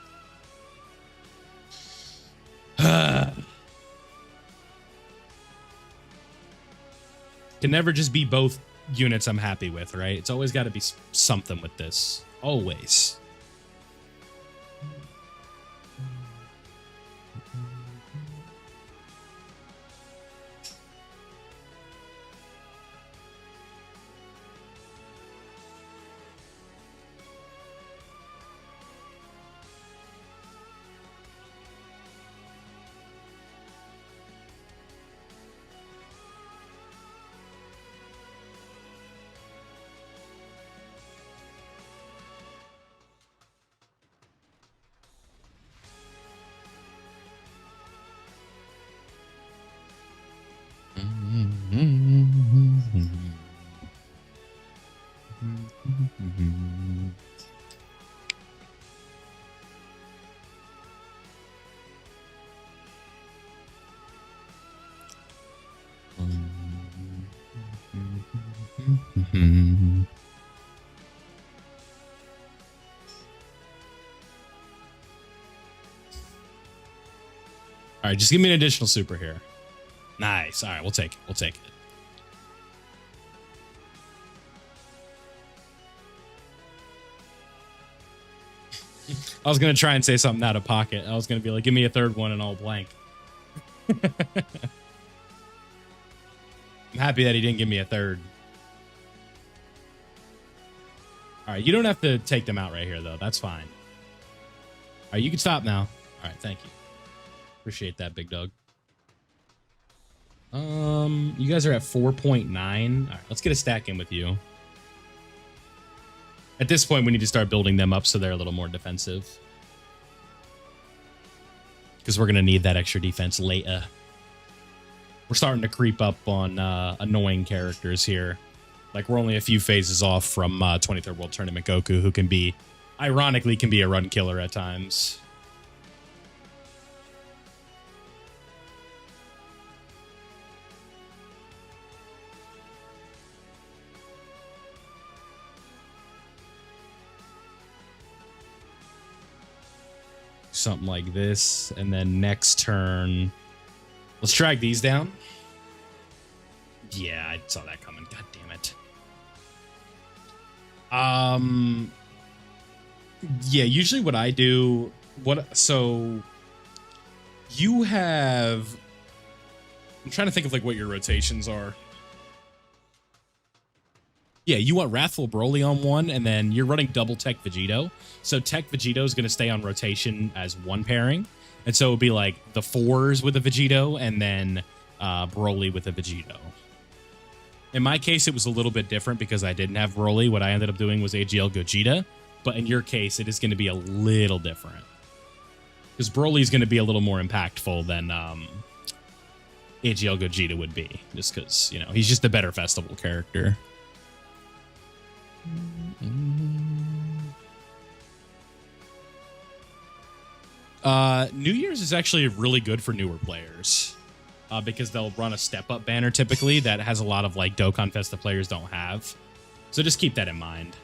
Can never just be both units I'm happy with, right? It's always got to be something with this. Always. All right, just give me an additional super here. Nice. All right, we'll take it. We'll take it. I was going to try and say something out of pocket. I was going to be like, give me a third one and I'll blank. I'm happy that he didn't give me a third. All right, you don't have to take them out right here, though. That's fine. All right, you can stop now. All right, thank you. Appreciate that, big dog. You guys are at 4.9. All right, let's get a stack in with you. At this point, we need to start building them up so they're a little more defensive. Because we're going to need that extra defense later. We're starting to creep up on annoying characters here. Like, we're only a few phases off from 23rd World Tournament Goku, who can be, ironically, can be a run killer at times. Something like this, and then next turn, let's drag these down. Yeah, I saw that coming. God damn it. Yeah, usually what I do, so you have, I'm trying to think of like what your rotations are. Yeah, you want Wrathful Broly on one, and then you're running double Tech Vegito. So Tech Vegito is going to stay on rotation as one pairing. And so it would be like the 4s with a Vegito, and then Broly with a Vegito. In my case, it was a little bit different because I didn't have Broly. What I ended up doing was AGL Gogeta. But in your case, it is going to be a little different. Because Broly is going to be a little more impactful than AGL Gogeta would be. Just because, you know, he's just a better festival character. New Year's is actually really good for newer players because they'll run a step-up banner typically that has a lot of like Dokkan Festa players don't have. So just keep that in mind.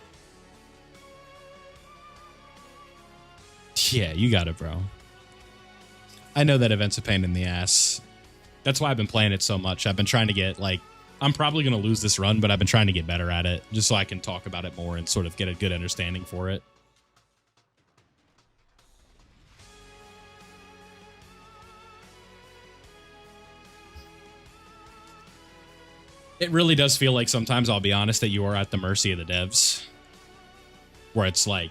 Yeah, you got it, bro. I know that event's a pain in the ass. That's why I've been playing it so much. I've been trying to get like, I'm probably going to lose this run, but I've been trying to get better at it just so I can talk about it more and sort of get a good understanding for it. It really does feel like sometimes, I'll be honest, that you are at the mercy of the devs. Where it's like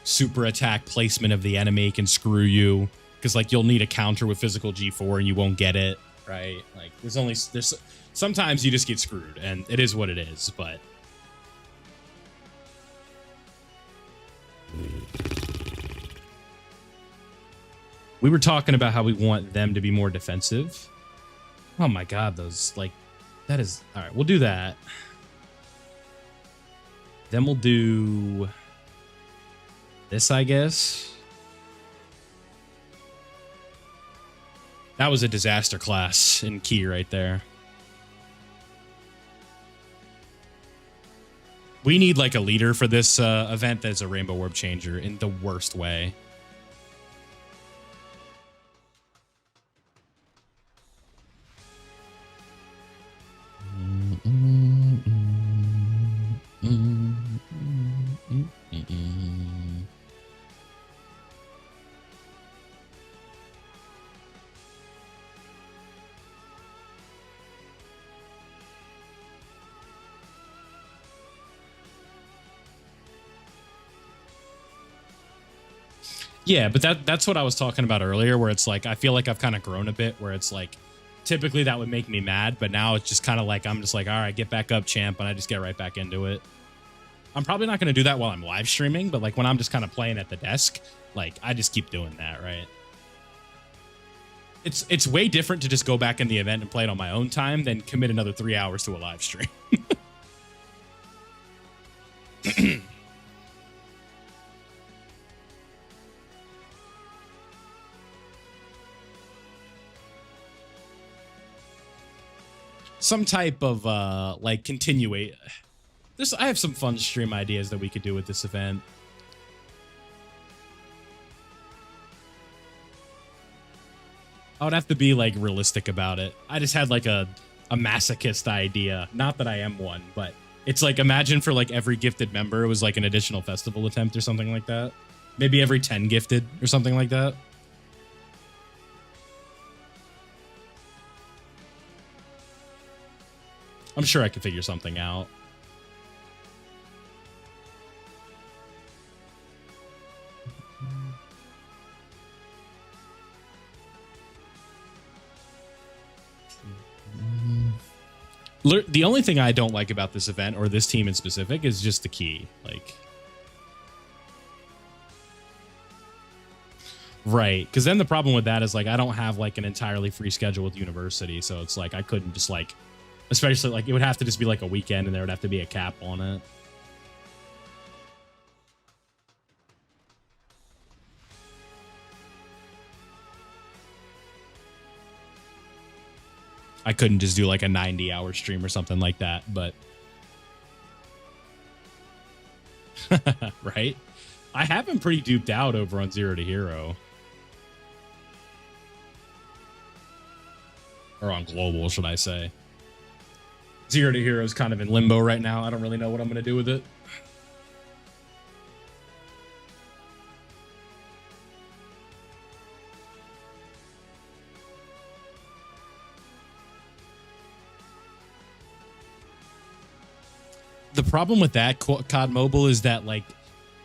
super attack placement of the enemy can screw you. Because like you'll need a counter with physical G4 and you won't get it, right? Like there's sometimes you just get screwed, and it is what it is, but we were talking about how we want them to be more defensive. Oh my god, those, like, that is... All right, we'll do that. Then we'll do this, I guess. That was a disaster class in Key right there. We need like a leader for this event that's a Rainbow Orb Changer in the worst way. Yeah, but that's what I was talking about earlier, where it's like, I feel like I've kind of grown a bit, where it's like, typically that would make me mad, but now it's just kind of like, I'm just like, all right, get back up, champ, and I just get right back into it. I'm probably not going to do that while I'm live streaming, but like when I'm just kind of playing at the desk, like I just keep doing that, right? It's way different to just go back in the event and play it on my own time than commit another 3 hours to a live stream. Some type of like continuate. I have some fun stream ideas that we could do with this event. I would have to be like realistic about it. I just had like a masochist idea. Not that I am one, but it's like imagine for like every gifted member it was like an additional festival attempt or something like that. Maybe every 10 gifted or something like that. I'm sure I could figure something out. The only thing I don't like about this event or this team in specific is just the key. Like, right. Because then the problem with that is like I don't have like an entirely free schedule with university. So it's like I couldn't just like, especially like it would have to just be like a weekend and there would have to be a cap on it. I couldn't just do like a 90-hour stream or something like that, but right? I have been pretty duped out over on Zero to Hero. Or on Global, should I say. Zero to Hero is kind of in limbo right now. I don't really know what I'm going to do with it. The problem with that COD Mobile is that like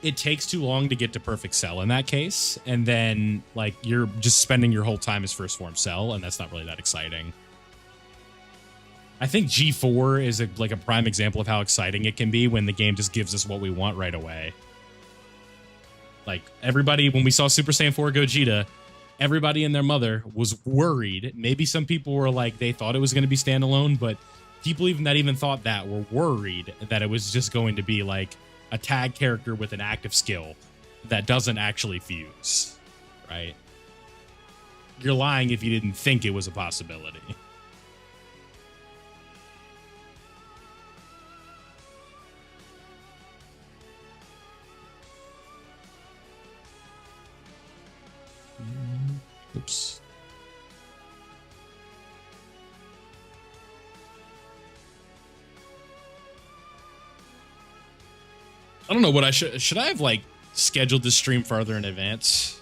it takes too long to get to perfect cell in that case, and then like you're just spending your whole time as first form cell, and that's not really that exciting. I think G4 is like a prime example of how exciting it can be when the game just gives us what we want right away. Like everybody, when we saw Super Saiyan 4 Gogeta, everybody and their mother was worried. Maybe some people were like they thought it was going to be standalone, but people even that even thought that were worried that it was just going to be like a tag character with an active skill that doesn't actually fuse, right? You're lying if you didn't think it was a possibility. Oops. I don't know what I should I have like scheduled this stream farther in advance?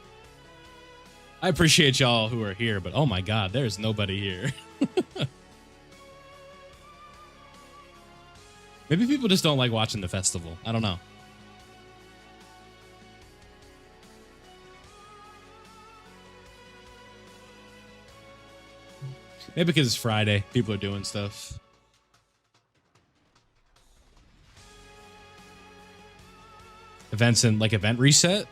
I appreciate y'all who are here, but oh my god, there's nobody here. Maybe people just don't like watching the festival. I don't know. Maybe because it's Friday, people are doing stuff. Events and like event reset.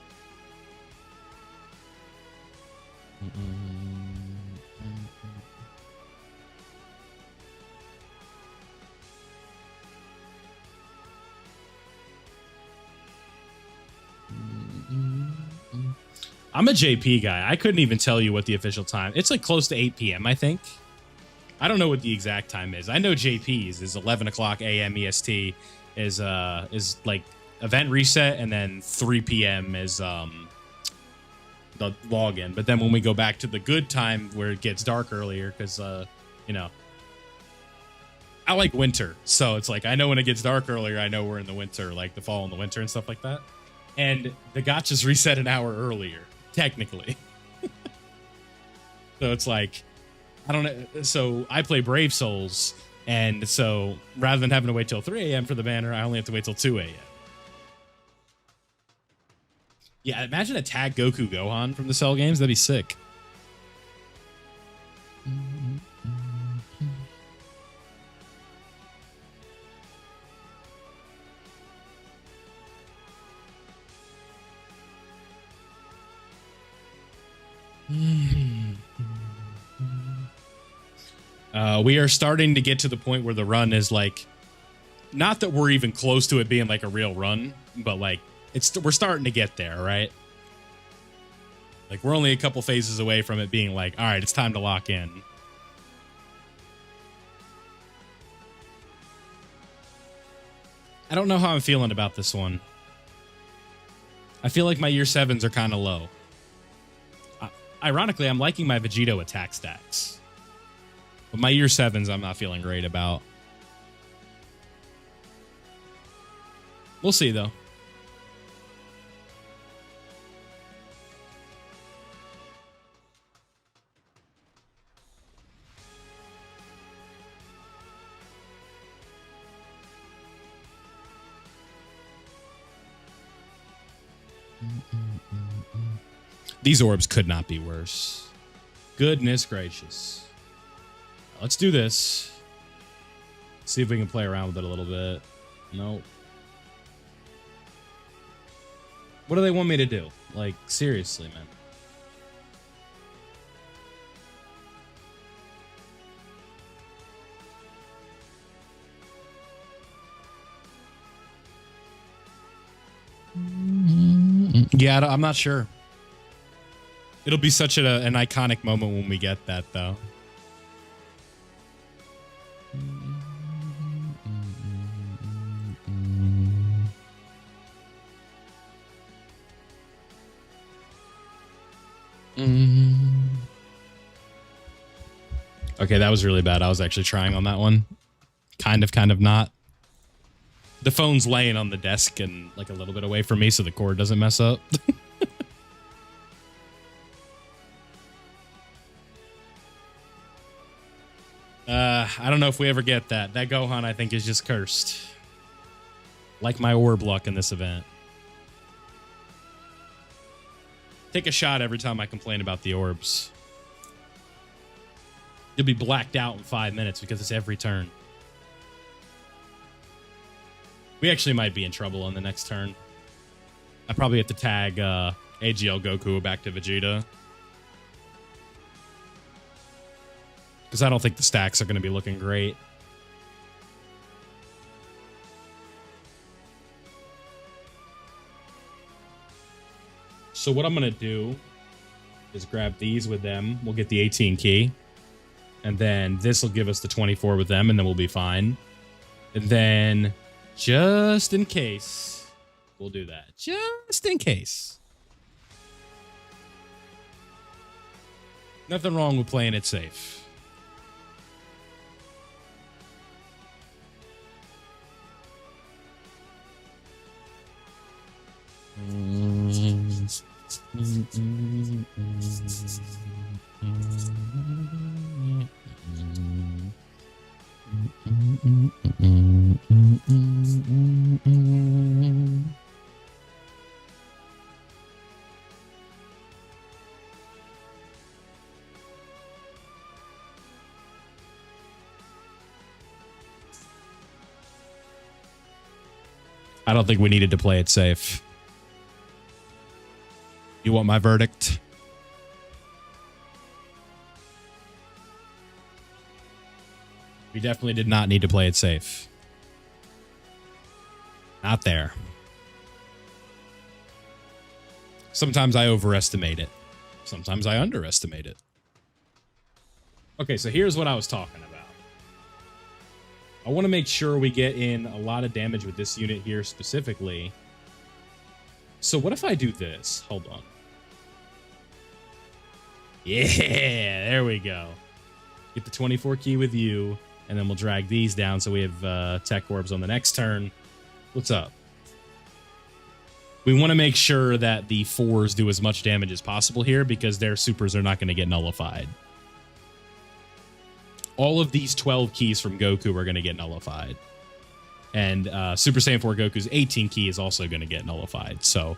I'm a JP guy. I couldn't even tell you what the official time. It's like close to 8 p.m. I think. I don't know what the exact time is. I know JP's is 11 o'clock a.m. EST is like event reset, and then 3 p.m. is the login. But then when we go back to the good time where it gets dark earlier, because you know, I like winter, so it's like I know when it gets dark earlier, I know we're in the winter, like the fall and the winter and stuff like that. And the gotchas reset an hour earlier, technically. So it's like, I don't know. So I play Brave Souls, and so rather than having to wait till 3 a.m. for the banner, I only have to wait till 2 a.m. Yeah, imagine a tag Goku Gohan from the Cell games. That'd be sick. We are starting to get to the point where the run is like, not that we're even close to it being like a real run, but like we're starting to get there, right? Like we're only a couple phases away from it being like, all right, it's time to lock in. I don't know how I'm feeling about this one. I feel like my year 7s are kind of low. Ironically, I'm liking my Vegito attack stacks. But my year 7s, I'm not feeling great about. We'll see, though. These orbs could not be worse. Goodness gracious. Let's do this. See if we can play around with it a little bit. Nope. What do they want me to do? Like, seriously, man. Yeah, I'm not sure. It'll be such an iconic moment when we get that, though. Okay, that was really bad. I was actually trying on that one. Kind of not. The phone's laying on the desk and like a little bit away from me so the cord doesn't mess up. I don't know if we ever get that. That Gohan, I think, is just cursed. Like my orb luck in this event. Take a shot every time I complain about the orbs. You'll be blacked out in 5 minutes because it's every turn. We actually might be in trouble on the next turn. I probably have to tag AGL Goku back to Vegeta. Because I don't think the stacks are going to be looking great. So what I'm going to do is grab these with them. We'll get the 18 key. And then this will give us the 24 with them, and then we'll be fine. And then, just in case, we'll do that. Just in case. Nothing wrong with playing it safe. I don't think we needed to play it safe. You want my verdict? We definitely did not need to play it safe. Not there. Sometimes I overestimate it. Sometimes I underestimate it. Okay, so here's what I was talking about. I want to make sure we get in a lot of damage with this unit here specifically. So what if I do this? Hold on. Yeah, there we go. Get the 24 key with you, and then we'll drag these down so we have tech orbs on the next turn. What's up? We want to make sure that the 4s do as much damage as possible here because their supers are not going to get nullified. All of these 12 keys from Goku are going to get nullified. And Super Saiyan 4 Goku's 18 key is also going to get nullified. So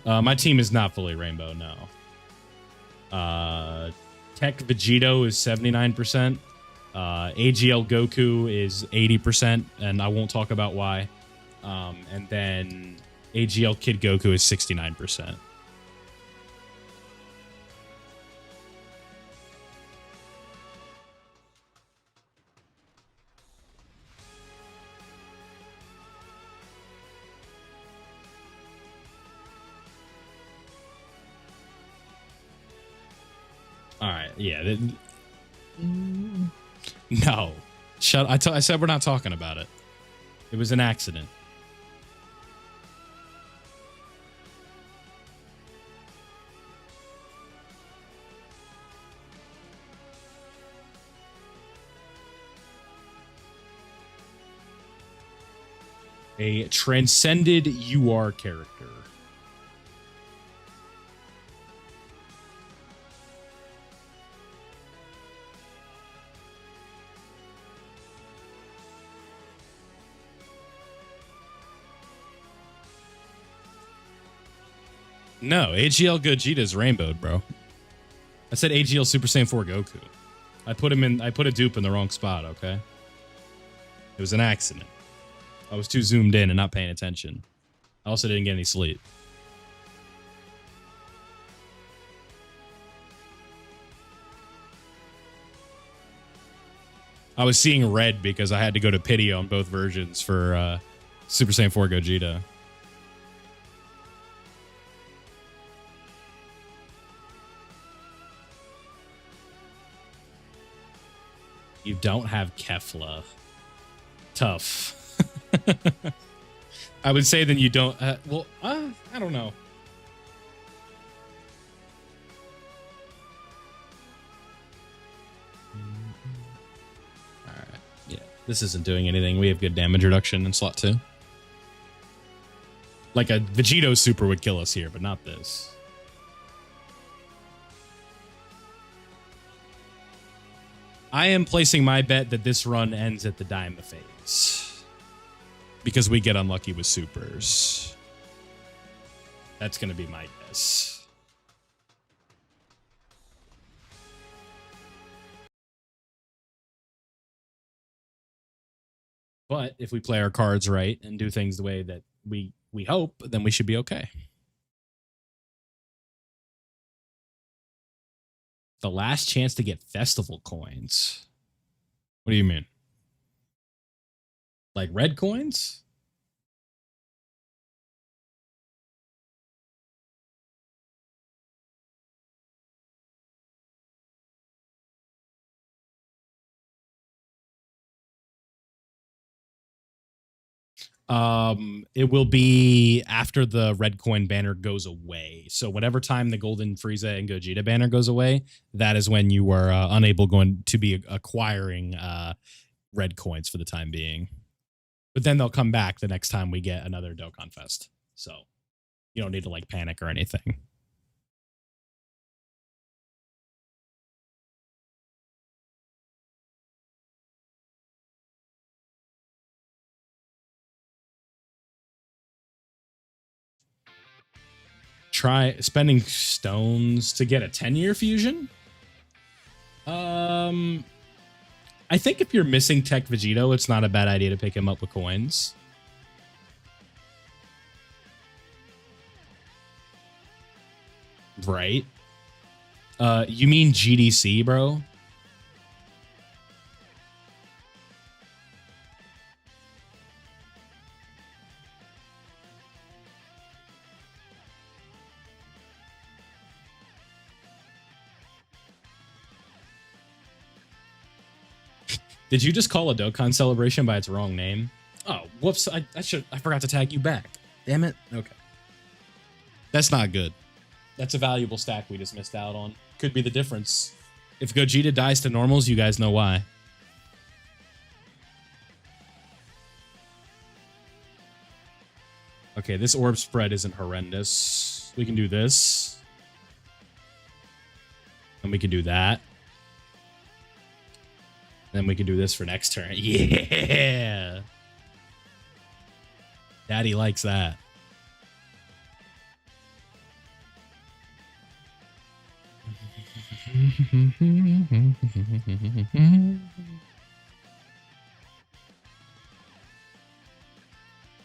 my team is not fully rainbow, no. Tech Vegito is 79%. AGL Goku is 80%, and I won't talk about why. And then AGL Kid Goku is 69%. All right, yeah. No. I said we're not talking about it. It was an accident. A transcended UR character. No, AGL Gogeta is rainbowed, bro. I said AGL Super Saiyan 4 Goku. I put a dupe in the wrong spot, okay? It was an accident. I was too zoomed in and not paying attention. I also didn't get any sleep. I was seeing red because I had to go to pity on both versions for Super Saiyan 4 Gogeta. You don't have Kefla. Tough. I would say then you don't. I don't know. All right. Yeah, this isn't doing anything. We have good damage reduction in slot 2. Like a Vegito Super would kill us here, but not this. I am placing my bet that this run ends at the Daima phase. Because we get unlucky with supers. That's going to be my guess. But if we play our cards right and do things the way that we hope, then we should be okay. The last chance to get festival coins. What do you mean? Like red coins? It will be after the red coin banner goes away. So whatever time the golden Frieza and Gogeta banner goes away, that is when you are unable going to be acquiring red coins for the time being. But then they'll come back the next time we get another Dokkan Fest. So you don't need to like panic or anything. Try spending stones to get a 10-year fusion. I think if you're missing Tech Vegito, it's not a bad idea to pick him up with coins. Right? You mean GDC, bro? Did you just call a Dokkan celebration by its wrong name? Oh, whoops. I forgot to tag you back. Damn it. Okay. That's not good. That's a valuable stack we just missed out on. Could be the difference. If Gogeta dies to normals, you guys know why. Okay, this orb spread isn't horrendous. We can do this. And we can do that. Then we can do this for next turn. Yeah. Daddy likes that.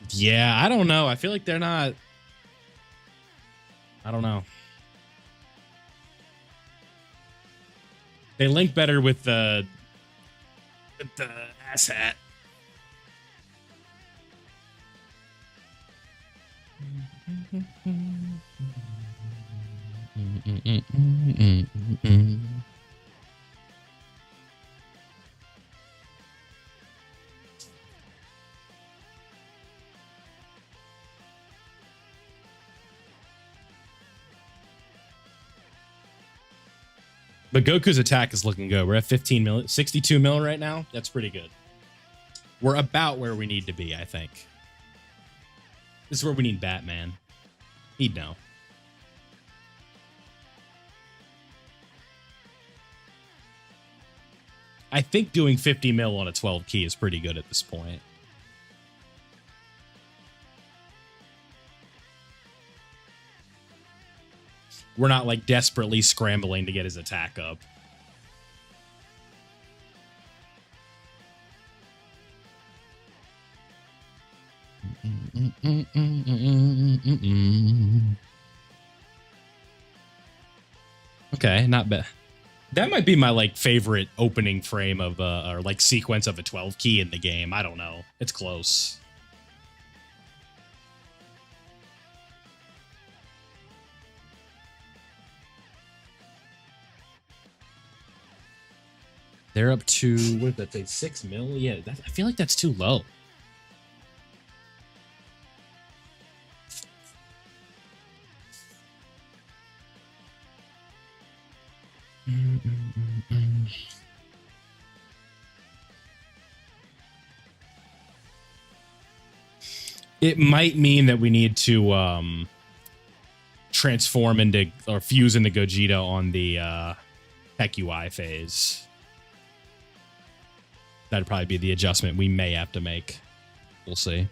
Yeah, I don't know. I feel like they're not. I don't know. They link better with the ass hat. But Goku's attack is looking good. We're at 15 mil, 62 mil right now. That's pretty good. We're about where we need to be, I think. This is where we need Batman. He'd know. I think doing 50 mil on a 12 key is pretty good at this point. We're not like desperately scrambling to get his attack up. Okay, not bad. That might be my like favorite opening frame of or like sequence of a 12 key in the game. I don't know. It's close. They're up to, what did that say, 6 mil? Yeah, I feel like that's too low. It might mean that we need to transform into or fuse into Gogeta on the Tech UI phase. That'd probably be the adjustment we may have to make. We'll see.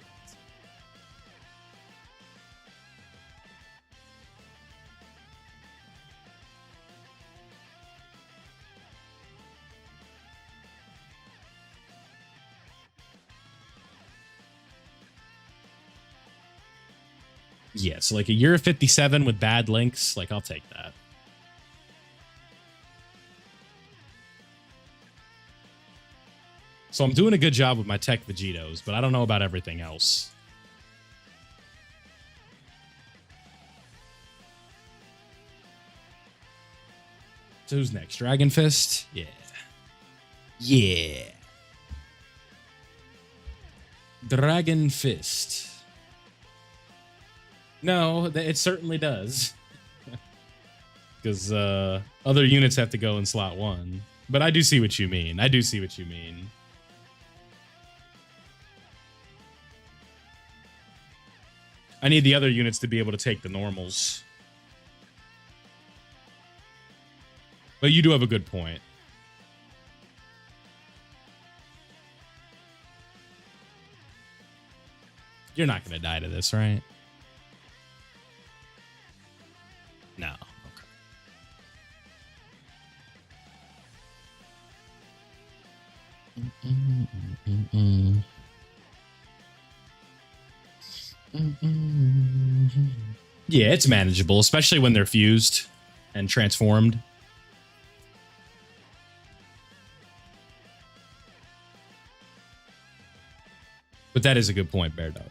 Yeah, so like a year of 57 with bad links, like I'll take that. So I'm doing a good job with my Tech Vegetos, but I don't know about everything else. So who's next? Dragon Fist? Yeah. Yeah. Dragon Fist. No, it certainly does. Because other units have to go in slot 1. But I do see what you mean. I do see what you mean. I need the other units to be able to take the normals. But you do have a good point. You're not going to die to this, right? No. Okay. Yeah, it's manageable, especially when they're fused and transformed. But that is a good point, Bear Dog.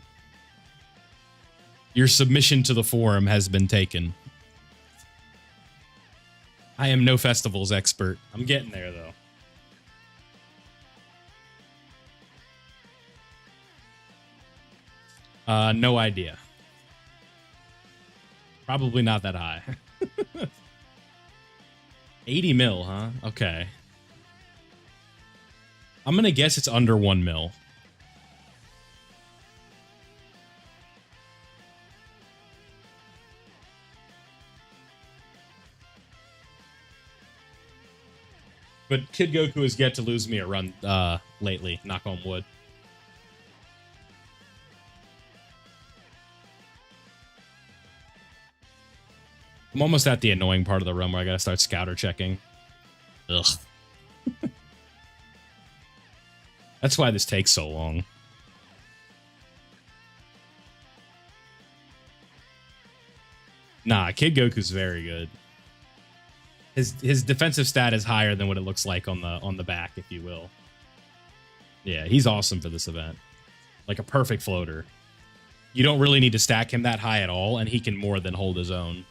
Your submission to the forum has been taken. I am no festivals expert. I'm getting there, though. No idea. Probably not that high. 80 mil, huh? Okay. I'm gonna guess it's under 1 mil. But Kid Goku has yet to lose me a run lately. Knock on wood. I'm almost at the annoying part of the run where I gotta start scouter checking. Ugh. That's why this takes so long. Nah, Kid Goku's very good. His defensive stat is higher than what it looks like on the back, if you will. Yeah, he's awesome for this event. Like a perfect floater. You don't really need to stack him that high at all, and he can more than hold his own.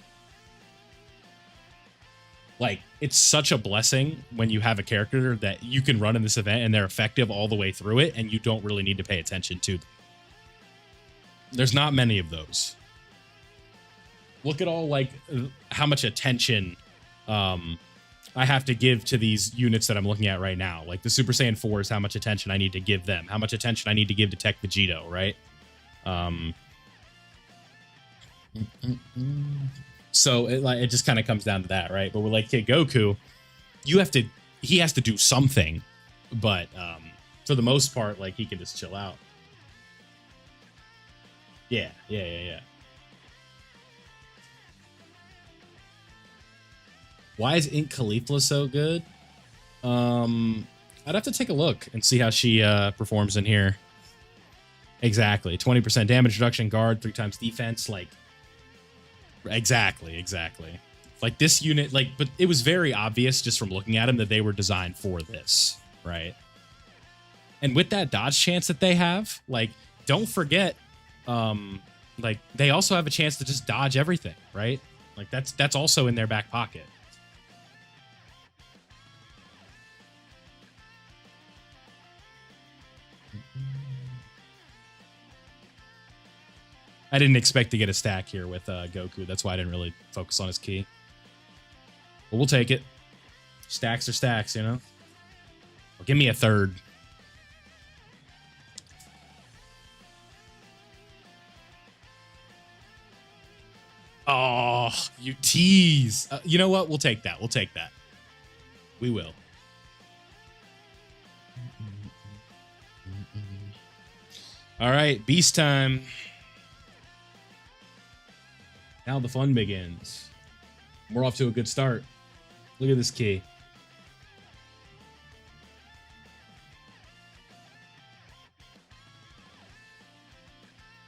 Like, it's such a blessing when you have a character that you can run in this event and they're effective all the way through it, and you don't really need to pay attention to them. There's not many of those. Look at all, like, how much attention I have to give to these units that I'm looking at right now. Like, the Super Saiyan 4 is how much attention I need to give them. How much attention I need to give to Tech Vegito, right? So it just kind of comes down to that, right? But with like Kid Goku, he has to do something, but for the most part, like he can just chill out. Yeah. Why is Ink Khalifa so good? I'd have to take a look and see how she performs in here. Exactly. 20% damage reduction, guard, 3 times defense. Like, exactly. Like this unit, like, but it was very obvious just from looking at them that they were designed for this, right? And with that dodge chance that they have, like, don't forget, like, they also have a chance to just dodge everything, right? Like, that's also in their back pocket. I didn't expect to get a stack here with Goku. That's why I didn't really focus on his key. But we'll take it. Stacks are stacks, you know? Well, give me a third. Oh, you tease. You know what? We'll take that. We will. All right, beast time. Now the fun begins. We're off to a good start. Look at this key.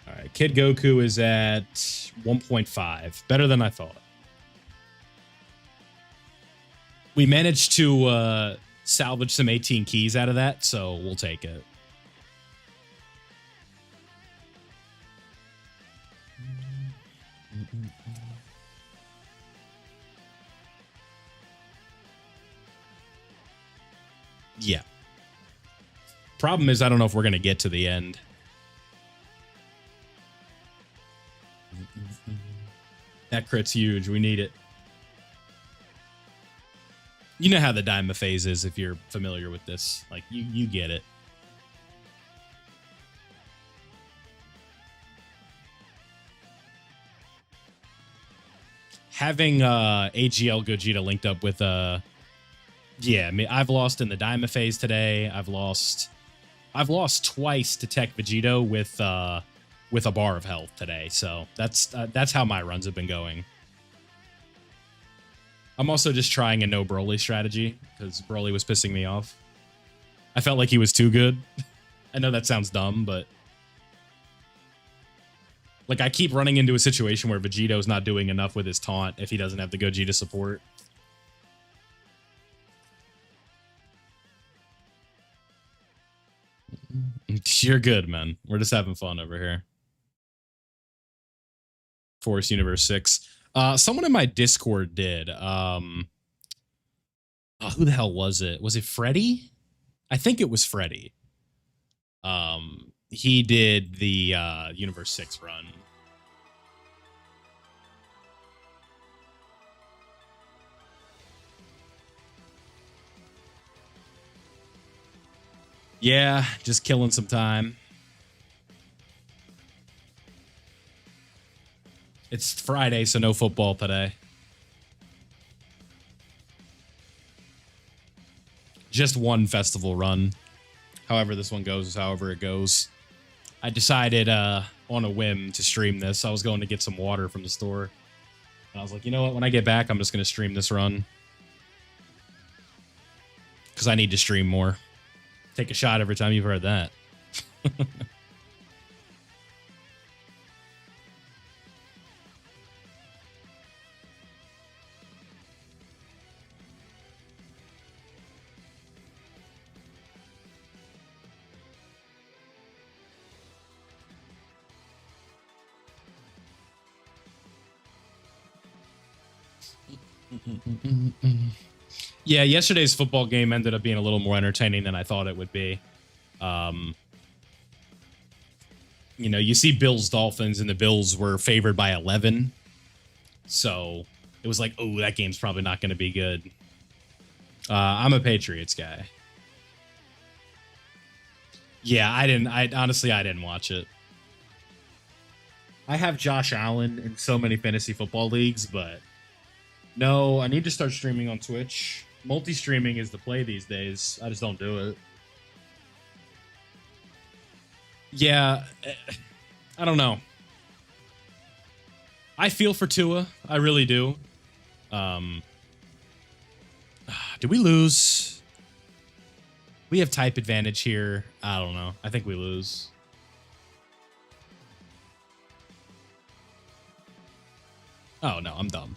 All right, Kid Goku is at 1.5. Better than I thought. We managed to salvage some 18 keys out of that, so we'll take it. Yeah. Problem is, I don't know if we're going to get to the end. That crit's huge. We need it. You know how the Daima phase is if you're familiar with this. Like, you get it. Having AGL Gogeta linked up with yeah, I mean, I've lost in the Daima phase today. I've lost twice to Tech Vegito with a bar of health today. So that's how my runs have been going. I'm also just trying a no Broly strategy because Broly was pissing me off. I felt like he was too good. I know that sounds dumb, but like I keep running into a situation where Vegito's not doing enough with his taunt if he doesn't have the Gogeta support. You're good, man. We're just having fun over here. Force Universe 6. Someone in my Discord did. Who the hell was it? Was it Freddy? I think it was Freddy. He did the Universe 6 run. Yeah, just killing some time. It's Friday, so no football today. Just one festival run. However this one goes is however it goes. I decided on a whim to stream this. I was going to get some water from the store. And I was like, you know what? When I get back, I'm just going to stream this run. Because I need to stream more. Take a shot every time you've heard that. Yeah, yesterday's football game ended up being a little more entertaining than I thought it would be. You know, you see Bills Dolphins, and the Bills were favored by 11. So it was like, oh, that game's probably not going to be good. I'm a Patriots guy. Yeah, I honestly, I didn't watch it. I have Josh Allen in so many fantasy football leagues, but no, I need to start streaming on Twitch. Multi-streaming is the play these days. I just don't do it. Yeah, I don't know. I feel for Tua. I really do. Did we lose? We have type advantage here. I don't know. I think we lose. Oh, no, I'm dumb.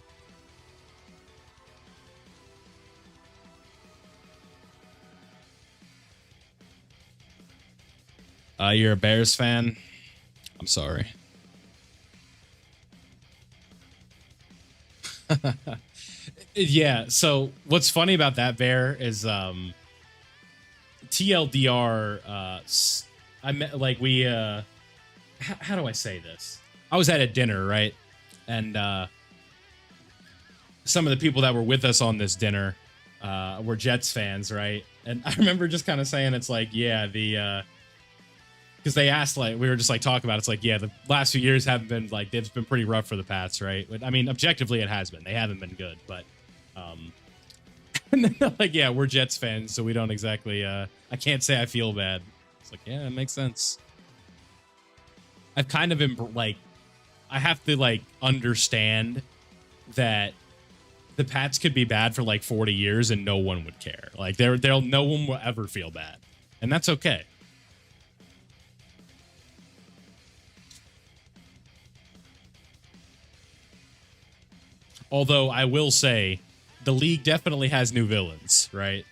You're a Bears fan? I'm sorry. Yeah, so what's funny about that, Bear, is TLDR, I met, like, we, how do I say this? I was at a dinner, right? And some of the people that were with us on this dinner were Jets fans, right? And I remember just kind of saying, it's like, yeah, because they asked, like, we were just like talking about it. It's like, yeah, the last few years haven't been like, they've been pretty rough for the Pats, right? I mean, objectively it has been. They haven't been good, but and then they're like, yeah, we're Jets fans, so we don't exactly I can't say I feel bad. It's like, yeah, it makes sense. I've kind of been like, I have to like understand that the Pats could be bad for like 40 years and no one would care. Like no one will ever feel bad. And that's okay. Although I will say the league definitely has new villains, right?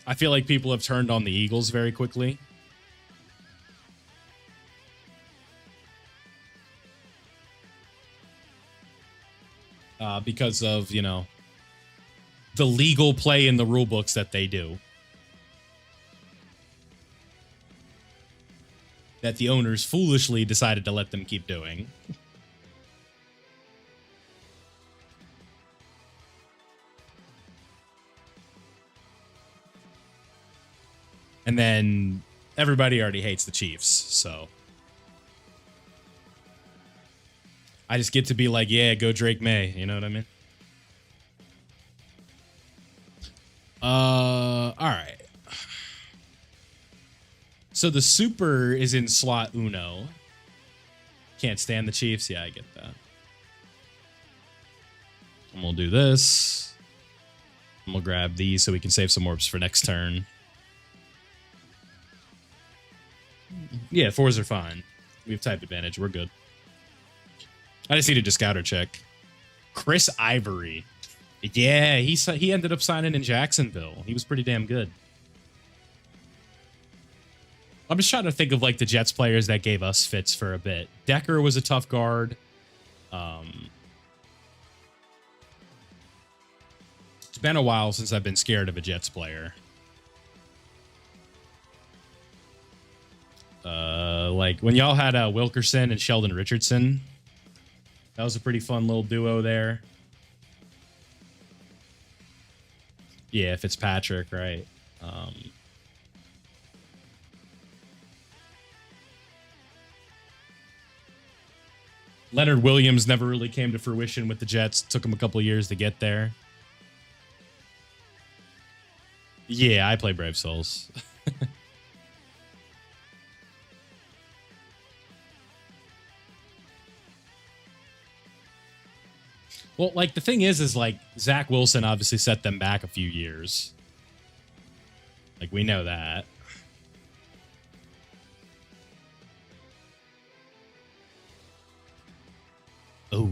I feel like people have turned on the Eagles very quickly. Because of, you know, the legal play in the rule books that they do. That the owners foolishly decided to let them keep doing. And then everybody already hates the Chiefs, so I just get to be like, yeah, go Drake May, you know what I mean? All right. So the super is in slot Uno. Can't stand the Chiefs. Yeah, I get that. And we'll do this. And we'll grab these so we can save some orbs for next turn. Yeah, fours are fine. We have type advantage. We're good. I just needed to scouter check. Chris Ivory. Yeah, he ended up signing in Jacksonville. He was pretty damn good. I'm just trying to think of like the Jets players that gave us fits for a bit. Decker was a tough guard. It's been a while since I've been scared of a Jets player. Like when y'all had Wilkerson and Sheldon Richardson. That was a pretty fun little duo there. Yeah, Fitzpatrick, right? Leonard Williams never really came to fruition with the Jets. Took him a couple years to get there. Yeah, I play Brave Souls. Well, like, the thing is like, Zach Wilson obviously set them back a few years. Like, we know that. Oh.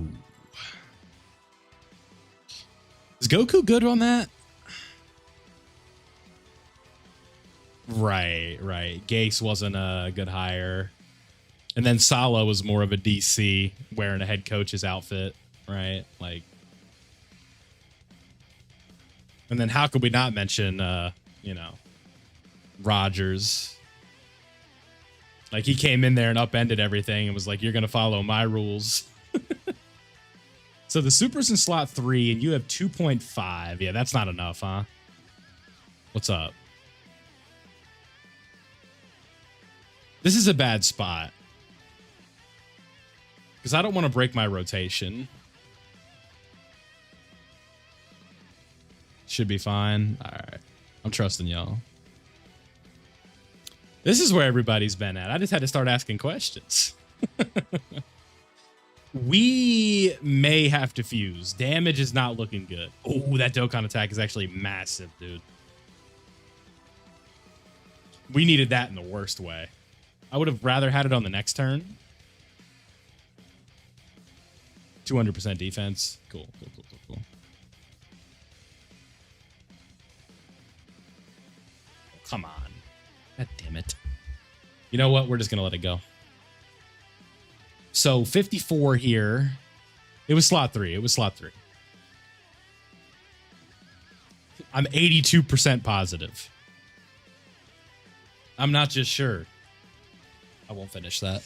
Is Goku good on that? Right. Gase wasn't a good hire. And then Salah was more of a DC wearing a head coach's outfit. Right, like, and then how could we not mention, you know, Rodgers? Like, he came in there and upended everything and was like, "You're gonna follow my rules." So the super's in slot 3, and you have 2.5. Yeah, that's not enough, huh? What's up? This is a bad spot. Because I don't want to break my rotation. Should be fine. All right. I'm trusting y'all. This is where everybody's been at. I just had to start asking questions. We may have to fuse. Damage is not looking good. Oh, that Dokkan attack is actually massive, dude. We needed that in the worst way. I would have rather had it on the next turn. 200% defense. Cool. Come on. God damn it. You know what? We're just going to let it go. So 54 here. It was slot 3. I'm 82% positive. I'm not just sure. I won't finish that.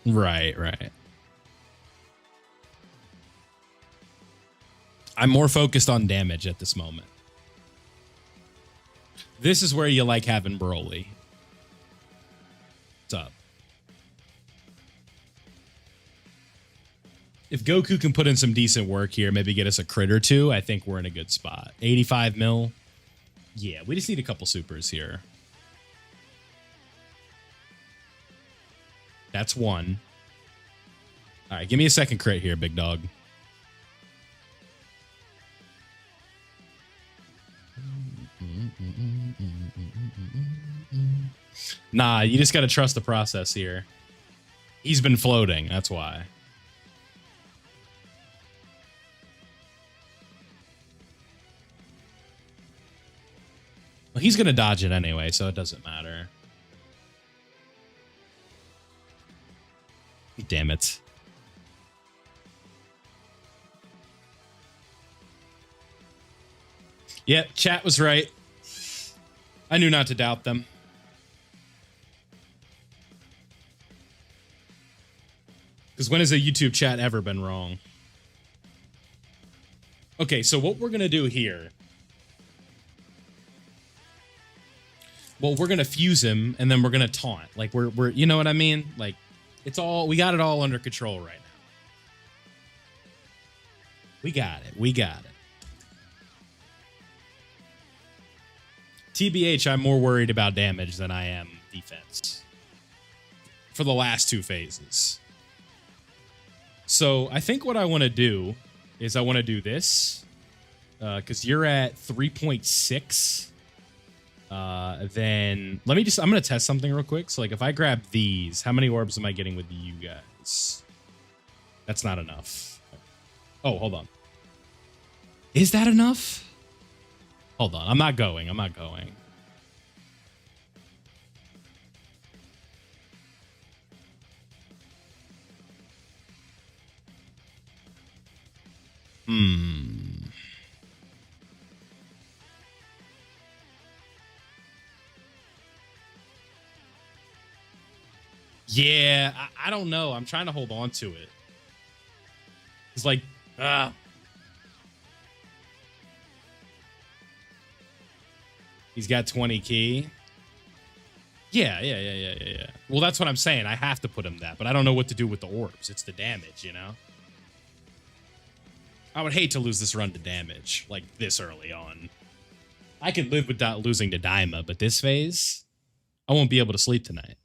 Right. I'm more focused on damage at this moment. This is where you like having Broly. What's up? If Goku can put in some decent work here, maybe get us a crit or two, I think we're in a good spot. 85 mil. Yeah, we just need a couple supers here. That's one. All right, give me a second crit here, big dog. Nah, you just got to trust the process here. He's been floating, that's why. Well, he's going to dodge it anyway, so it doesn't matter. Damn it. Yep, chat was right. I knew not to doubt them. Because when has a YouTube chat ever been wrong? Okay, so what we're going to do here... Well, we're going to fuse him, and then we're going to taunt. Like, we're you know what I mean? Like, it's all... We got it all under control right now. We got it. TBH, I'm more worried about damage than I am defense. For the last two phases. So I think what I want to do is I want to do this. Because you're at 3.6. Then let me just... I'm going to test something real quick. So like if I grab these, how many orbs am I getting with you guys? That's not enough. Oh, hold on. Is that enough? Hold on. I'm not going. Yeah, I don't know. I'm trying to hold on to it. It's like, he's got 20 key. Yeah. Well, that's what I'm saying. I have to put him that, but I don't know what to do with the orbs. It's the damage, you know? I would hate to lose this run to damage, like this early on. I could live with losing to Daima, but this phase, I won't be able to sleep tonight.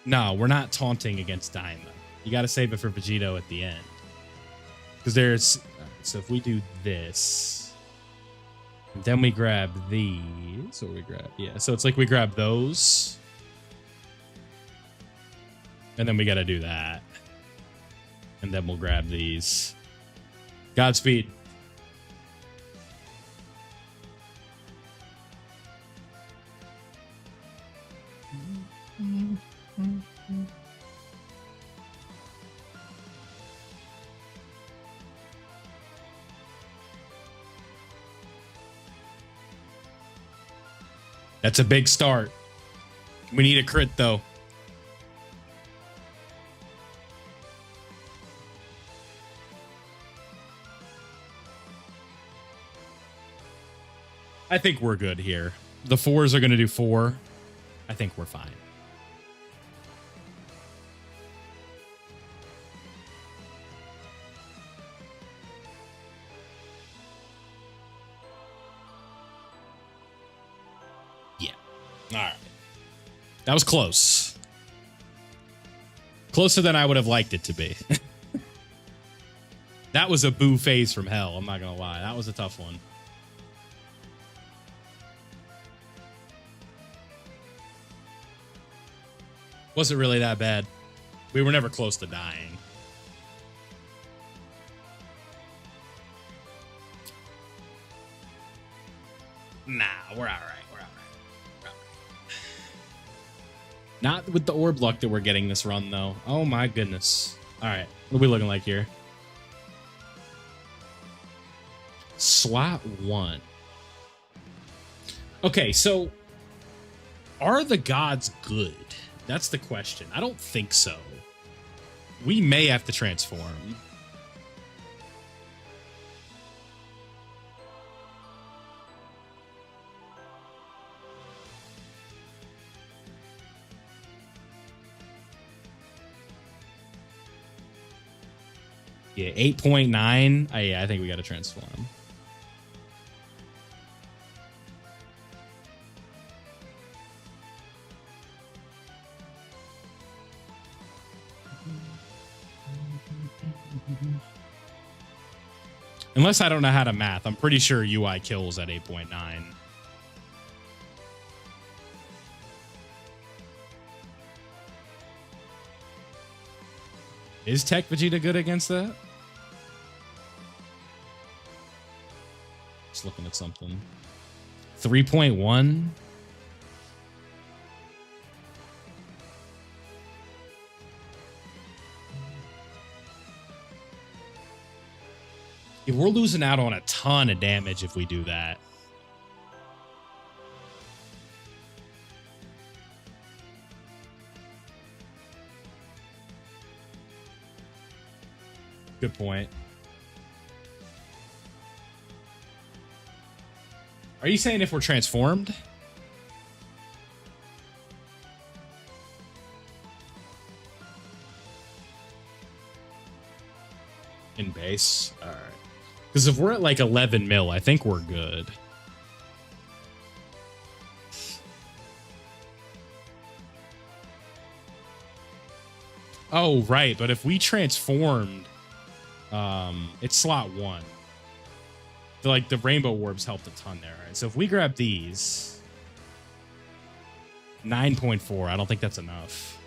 No, we're not taunting against Daima. You got to save it for Vegito at the end. Because there's... So if we do this... Then we grab these. Or we grab... Yeah, so it's like we grab those. And then we got to do that. And then we'll grab these. Godspeed. That's a big start. We need a crit, though. I think we're good here. The 4s are going to do 4. I think we're fine. Yeah. All right. That was close. Closer than I would have liked it to be. That was a boo phase from hell. I'm not going to lie. That was a tough one. Wasn't really that bad. We were never close to dying. Nah, we're all right. We're all right. Not with the orb luck that we're getting this run, though. Oh, my goodness. All right. What are we looking like here? Slot 1. Okay, so are the gods good? That's the question. I don't think so. We may have to transform. Yeah, 8.9. Yeah, I think we got to transform. Unless I don't know how to math. I'm pretty sure UI kills at 8.9. Is Tech Vegeta good against that? Just looking at something. 3.1. Yeah, we're losing out on a ton of damage if we do that. Good point. Are you saying if we're transformed? In base? All right. Because if we're at like 11 mil, I think we're good. Oh, right. But if we transformed, it's slot 1. Like the rainbow orbs helped a ton there. Right? So if we grab these, 9.4, I don't think that's enough.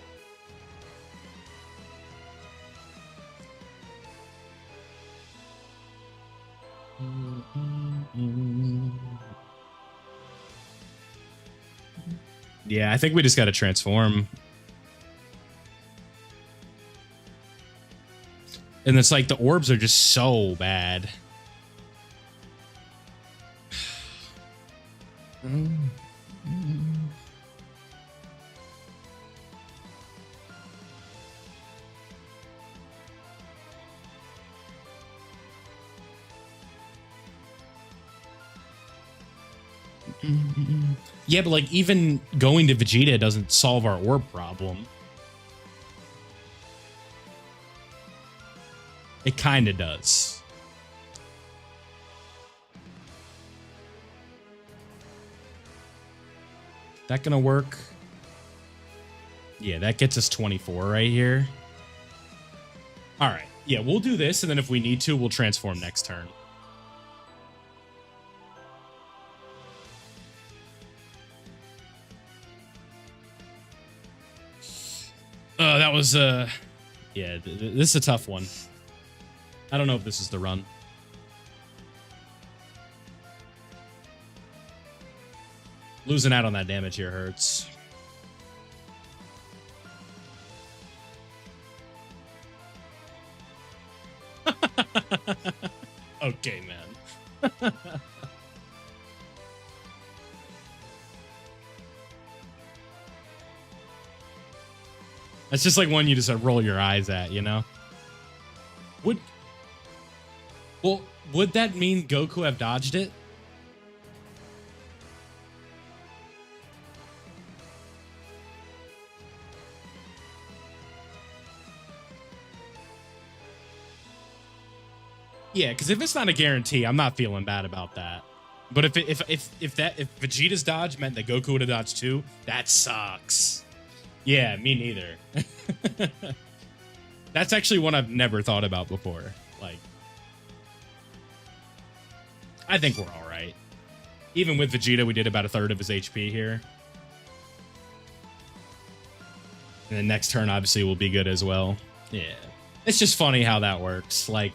Yeah, I think we just got to transform. And it's like the orbs are just so bad. Yeah, but like even going to Vegeta doesn't solve our orb problem. It kind of does. That gonna work? Yeah, that gets us 24 right here. All right. Yeah, we'll do this, and then if we need to, we'll transform next turn. That was yeah, this is a tough one. I don't know if this is the run. Losing out on that damage here hurts. Okay, man. That's just like one you just roll your eyes at, you know? Would that mean Goku have dodged it? Yeah, because if it's not a guarantee, I'm not feeling bad about that. But if Vegeta's dodge meant that Goku would have dodged too, that sucks. Yeah, me neither. That's actually one I've never thought about before. Like, I think we're all right. Even with Vegeta, we did about a third of his HP here. And the next turn obviously will be good as well. Yeah. It's just funny how that works. Like,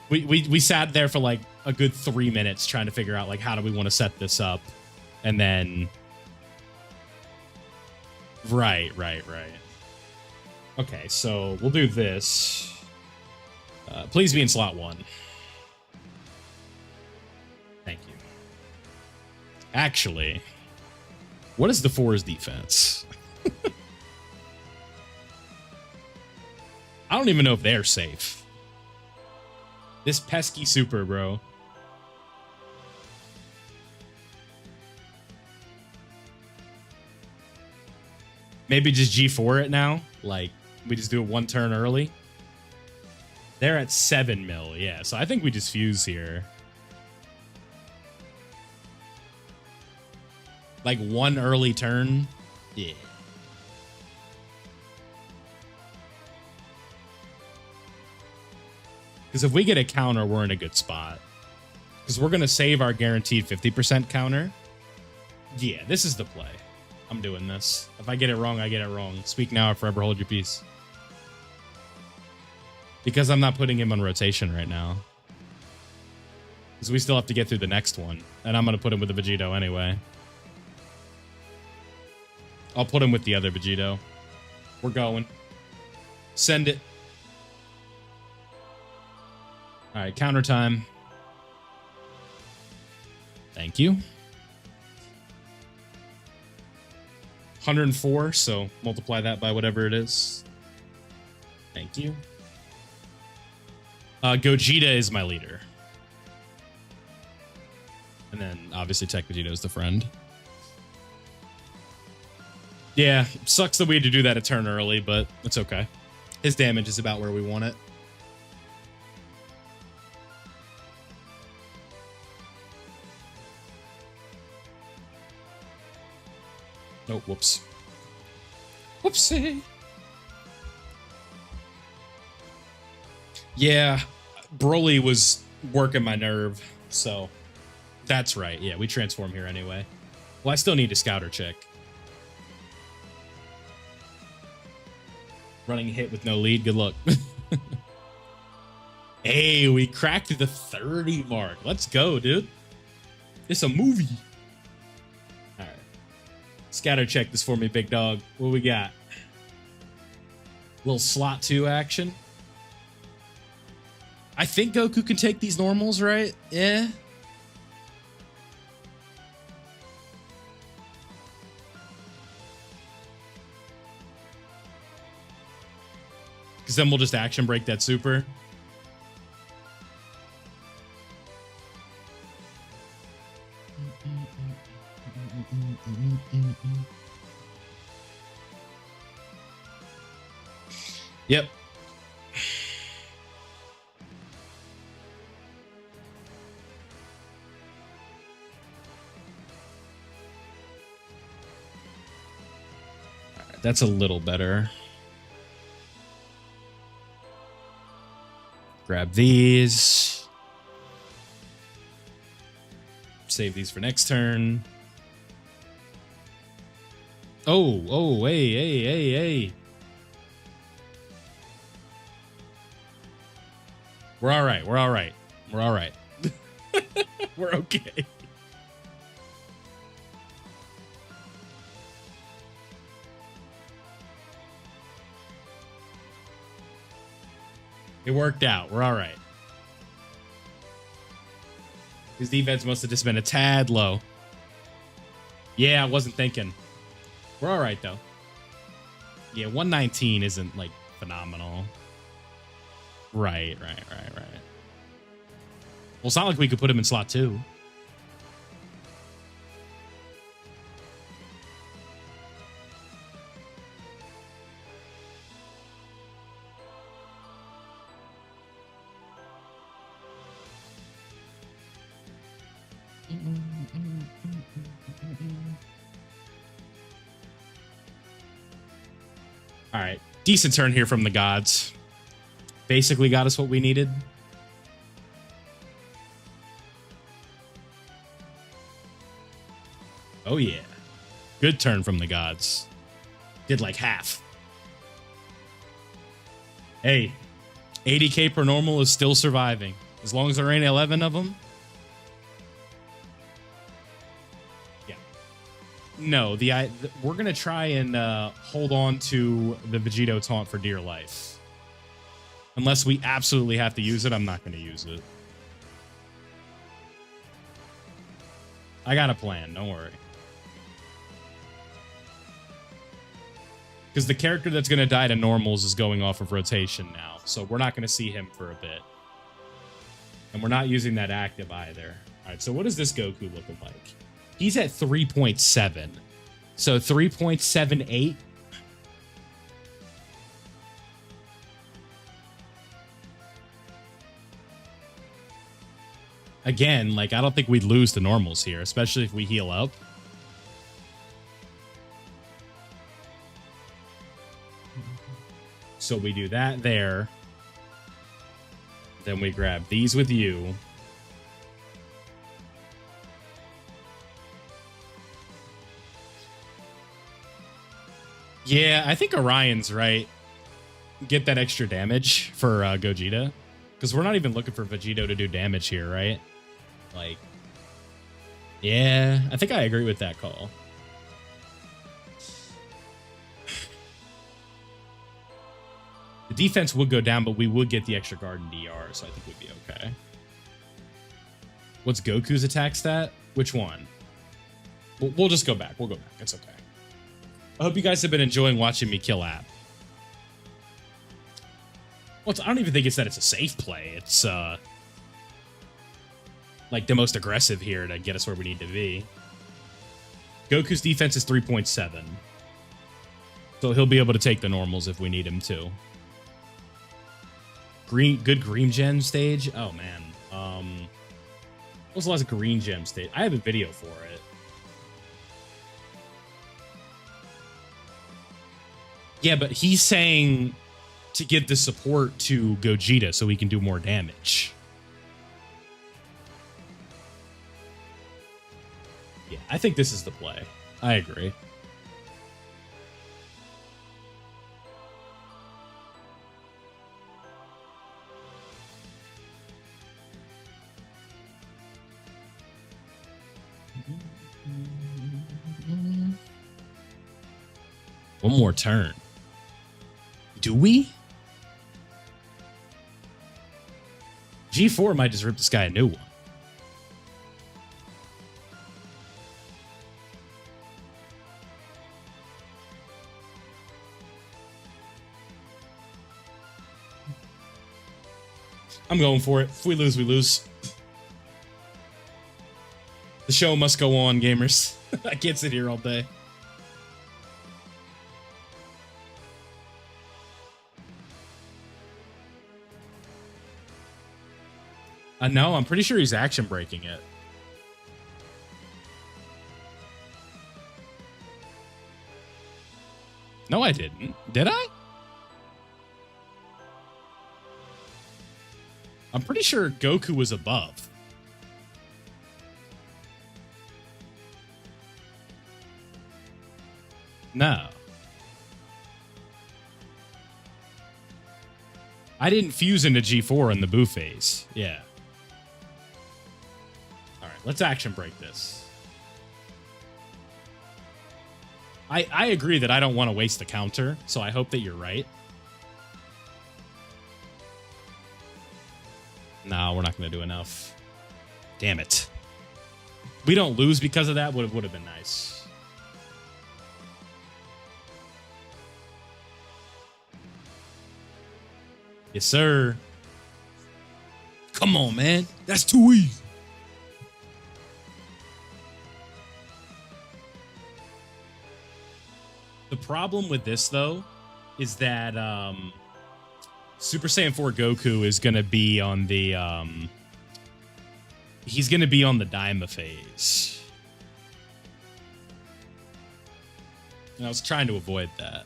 we sat there for like a good 3 minutes trying to figure out like how do we want to set this up. And then Right. Okay, so we'll do this. Please be in slot 1. Thank you. Actually, what is the 4's defense? I don't even know if they're safe. This pesky super, bro. Maybe just G4 it now. Like, we just do it 1 turn early. They're at 7 mil, yeah. So I think we just fuse here. Like 1 early turn. Yeah. Because if we get a counter, we're in a good spot. Because we're going to save our guaranteed 50% counter. Yeah, this is the play. I'm doing this. If I get it wrong, I get it wrong. Speak now or forever hold your peace. Because I'm not putting him on rotation right now. Because we still have to get through the next one. And I'm going to put him with the Vegito anyway. I'll put him with the other Vegito. We're going. Send it. All right, counter time. Thank you. 104, so multiply that by whatever it is. Thank you. Gogeta is my leader. And then, obviously, Tech Vegeta is the friend. Yeah, sucks that we had to do that a turn early, but it's okay. His damage is about where we want it. Oh, whoops. Whoopsie. Yeah, Broly was working my nerve, so that's right. Yeah, we transform here anyway. Well, I still need a scouter check. Running hit with no lead. Good luck. Hey, we cracked the 30 mark. Let's go, dude. It's a movie. All right. Scatter check this for me, big dog. What we got? Little slot 2 action. I think Goku can take these normals, right? Yeah. Because then we'll just action break that super. Yep. All right, that's a little better. Grab these. Save these for next turn. Oh, hey. We're all right. We're okay. It worked out. We're all right. His defense must have just been a tad low. Yeah, I wasn't thinking. We're all right, though. Yeah, 119 isn't like phenomenal. Right. Well, it's not like we could put him in slot 2. All right. Decent turn here from the gods. Basically got us what we needed. Oh, yeah. Good turn from the gods. Did like half. Hey, 80k per normal is still surviving. As long as there ain't 11 of them. Yeah. No, we're going to try and hold on to the Vegito taunt for dear life. Unless we absolutely have to use it, I'm not going to use it. I got a plan, don't worry. Because the character that's going to die to normals is going off of rotation now. So we're not going to see him for a bit. And we're not using that active either. All right, so what is this Goku looking like? He's at 3.7. So 3.78. Again, like, I don't think we'd lose the normals here, especially if we heal up. So we do that there. Then we grab these with you. Yeah, I think Orion's right. Get that extra damage for Gogeta. Because we're not even looking for Vegito to do damage here, right? Like, yeah, I think I agree with that call. The defense would go down, but we would get the extra guard and DR, so I think we'd be okay. What's Goku's attack stat? Which one? We'll just go back. We'll go back. It's okay. I hope you guys have been enjoying watching me kill App. Well, I don't even think it's that it's a safe play. It's, like, the most aggressive here to get us where we need to be. Goku's defense is 3.7. So he'll be able to take the normals if we need him to. Good green gem stage? Oh, man. What was the last green gem stage? I have a video for it. Yeah, but he's saying to give the support to Gogeta so he can do more damage. Yeah, I think this is the play. I agree. One more turn. Do we? G4 might just rip this guy a new one. I'm going for it. If we lose, we lose. The show must go on, gamers. I can't sit here all day. No, I'm pretty sure he's action breaking it. No, I didn't. Did I? I'm pretty sure Goku was above. No. I didn't fuse into G4 in the Boo phase. Yeah. All right, let's action break this. I agree that I don't want to waste the counter, so I hope that you're right. No, we're not going to do enough. Damn it. We don't lose because of that. Would have been nice. Yes, sir. Come on, man. That's too easy. The problem with this, though, is that Super Saiyan 4 Goku is going to be on the... he's going to be on the Daima phase. And I was trying to avoid that.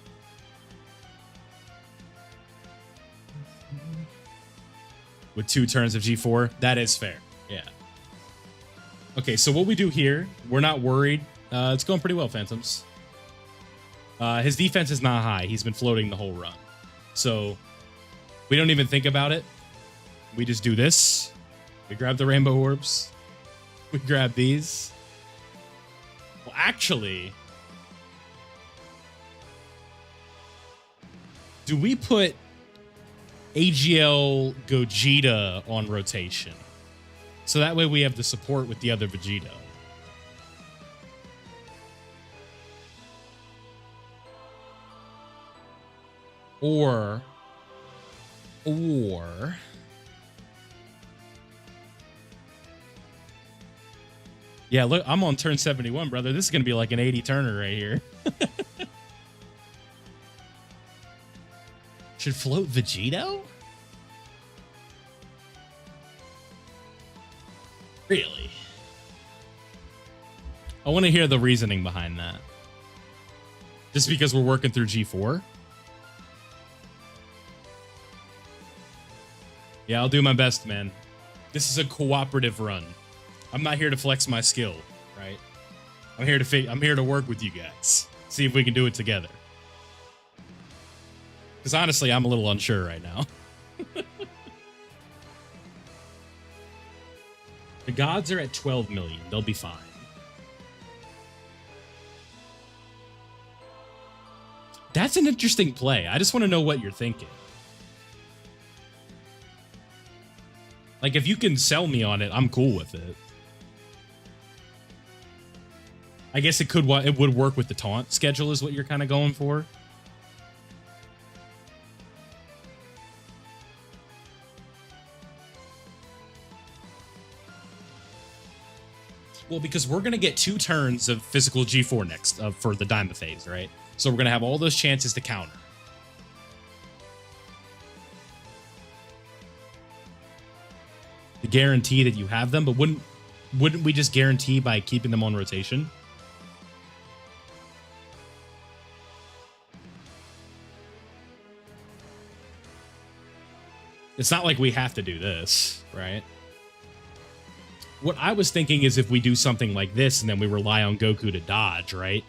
With 2 turns of G4, that is fair. Yeah. Okay, so what we do here, we're not worried. It's going pretty well, Phantoms. His defense is not high. He's been floating the whole run. So we don't even think about it. We just do this. We grab the rainbow orbs. We grab these. Well, actually, do we put AGL Gogeta on rotation? So that way we have the support with the other Vegito. Or yeah, look, I'm on turn 71, brother. This is going to be like an 80 turner right here. Should float Vegito? Really? I want to hear the reasoning behind that. Just because we're working through G4? Yeah, I'll do my best, man. This is a cooperative run. I'm not here to flex my skill, right? I'm here to work with you guys. See if we can do it together. Because honestly, I'm a little unsure right now. The gods are at 12 million. They'll be fine. That's an interesting play. I just want to know what you're thinking. Like, if you can sell me on it, I'm cool with it. I guess it would work with the taunt schedule is what you're kind of going for. Well, because we're going to get 2 turns of physical G4 next for the Daima phase, right? So we're going to have all those chances to counter. To guarantee that you have them, but wouldn't we just guarantee by keeping them on rotation? It's not like we have to do this, right? What I was thinking is if we do something like this and then we rely on Goku to dodge, right?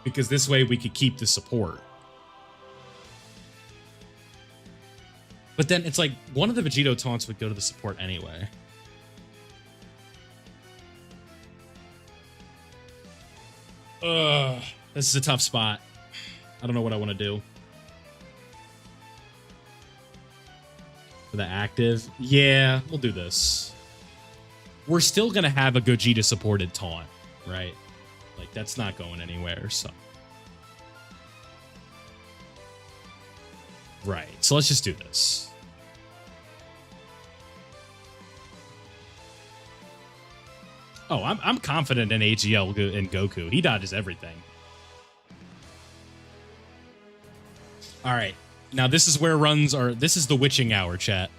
Because this way we could keep the support. But then it's like one of the Vegito taunts would go to the support anyway. This is a tough spot. I don't know what I want to do. For the active? Yeah, we'll do this. We're still going to have a Gogeta supported taunt, right? Like, that's not going anywhere, so. Right, so let's just do this. Oh, I'm confident in AGL and Goku. He dodges everything. All right. Now, this is where runs are... This is the witching hour, chat.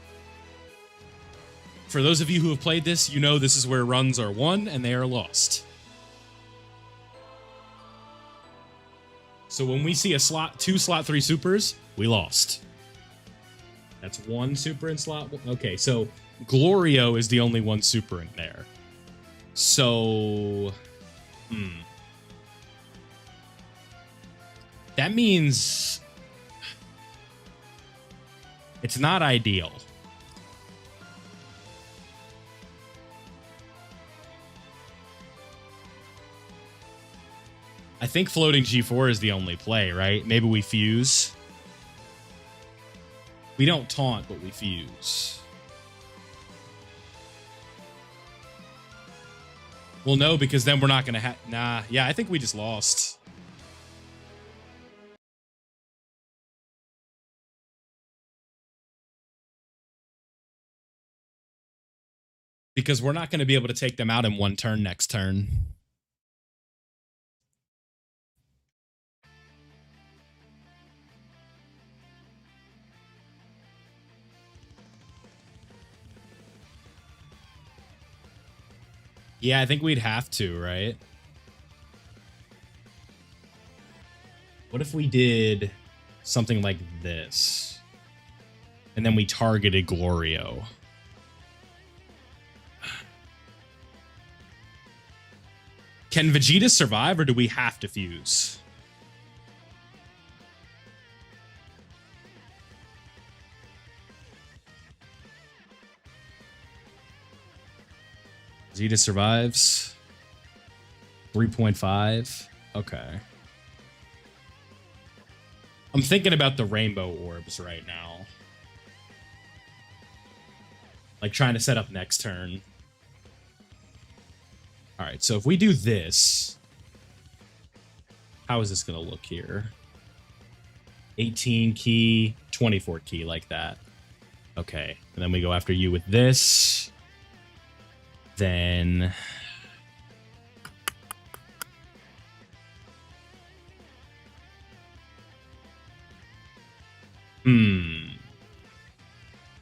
For those of you who have played this, you know this is where runs are won and they are lost. So when we see a two slot 3 supers, we lost. That's 1 super in slot... Okay, so Glorio is the only 1 super in there. So... That means... It's not ideal. I think floating G4 is the only play, right? Maybe we fuse. We don't taunt, but we fuse. Well, no, because then we're not going to have... Nah, yeah, I think we just lost. because we're not going to be able to take them out in one turn next turn. Yeah, I think we'd have to, right? What if we did something like this? And then we targeted Glorio. Can Vegeta survive, or do we have to fuse? Vegeta survives. 3.5. Okay. I'm thinking about the rainbow orbs right now. Like trying to set up next turn. All right, so if we do this, how is this going to look here? 18 key, 24 key, like that. Okay, and then we go after you with this. Then...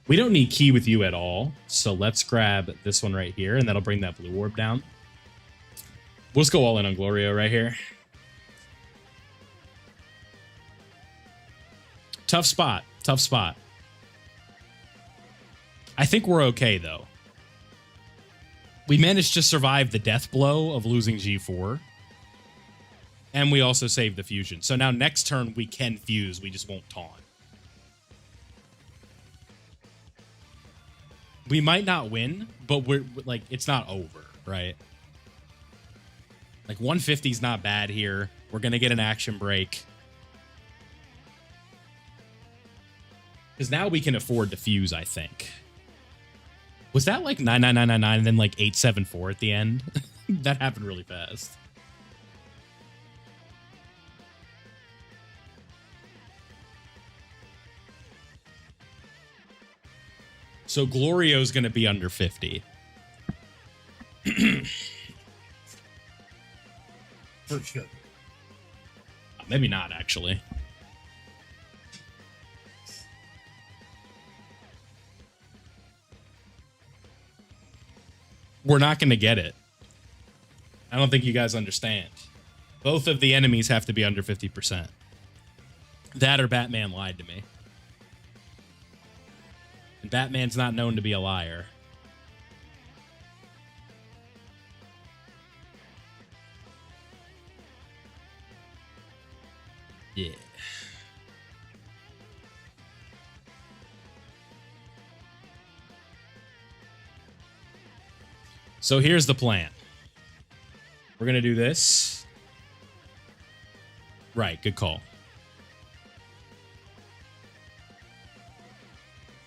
We don't need key with you at all, so let's grab this one right here, and that'll bring that blue orb down. We'll just go all in on Glorio right here. Tough spot. Tough spot. I think we're okay, though. We managed to survive the death blow of losing G4. And we also saved the fusion. So now next turn we can fuse. We just won't taunt. We might not win, but we're like, it's not over, right? Like 150 is not bad here. We're going to get an action break. Because now we can afford to fuse, I think. Was that like 99999 and then like 874 at the end? That happened really fast. So Glorio's going to be under 50. For sure. Maybe not, actually. We're not going to get it. I don't think you guys understand. Both of the enemies have to be under 50%. That or Batman lied to me. And Batman's not known to be a liar. Yeah. So here's the plan. We're going to do this. Right, good call.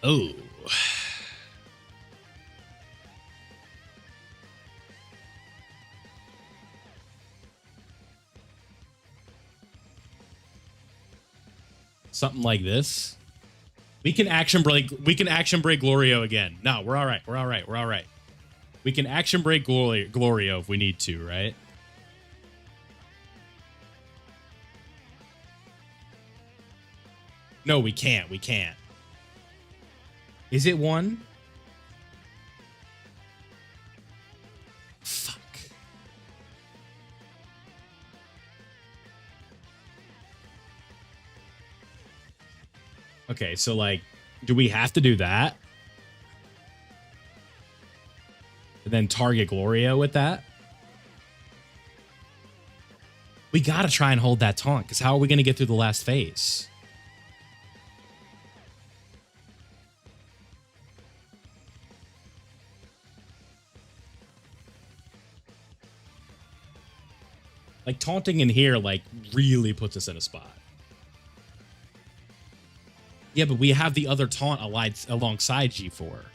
Oh. Something like this. We can action break Glorio again. No, we're all right. We're all right. We're all right. We can action break Glorio if we need to, right? No, we can't. We can't. Is it one? Fuck. Okay, so like, do we have to do that? And then target Glorio with that? We gotta try and hold that taunt, because how are we gonna get through the last phase? Like, taunting in here, like, really puts us in a spot. Yeah, but we have the other taunt alongside G4.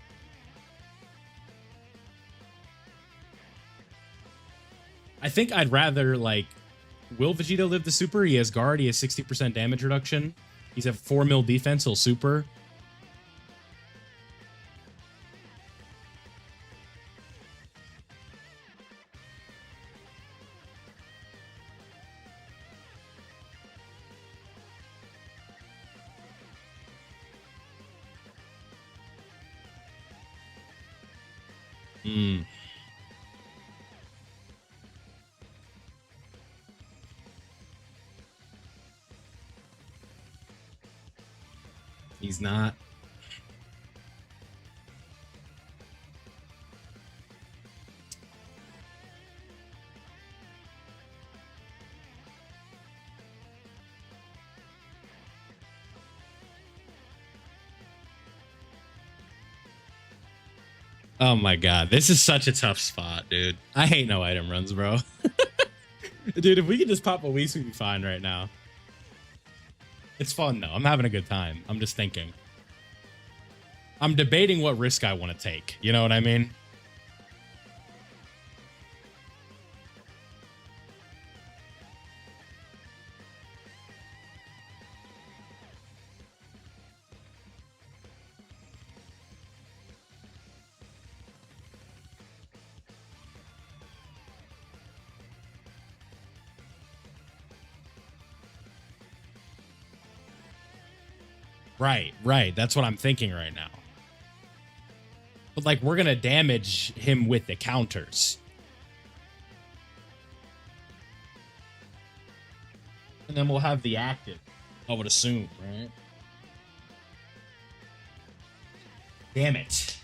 I think I'd rather, like, will Vegeta live the super? He has guard. He has 60% damage reduction. He's at 4 mil defense. He'll super. Mm. He's not. Oh my god, this is such a tough spot, dude. I hate no item runs, bro. Dude, if we could just pop a Whis, we'd be fine right now. It's fun though. I'm having a good time. I'm just thinking. I'm debating what risk I want to take. You know what I mean? Right, right. That's what I'm thinking right now. But like, we're gonna damage him with the counters. And then we'll have the active, I would assume, right? Damn it.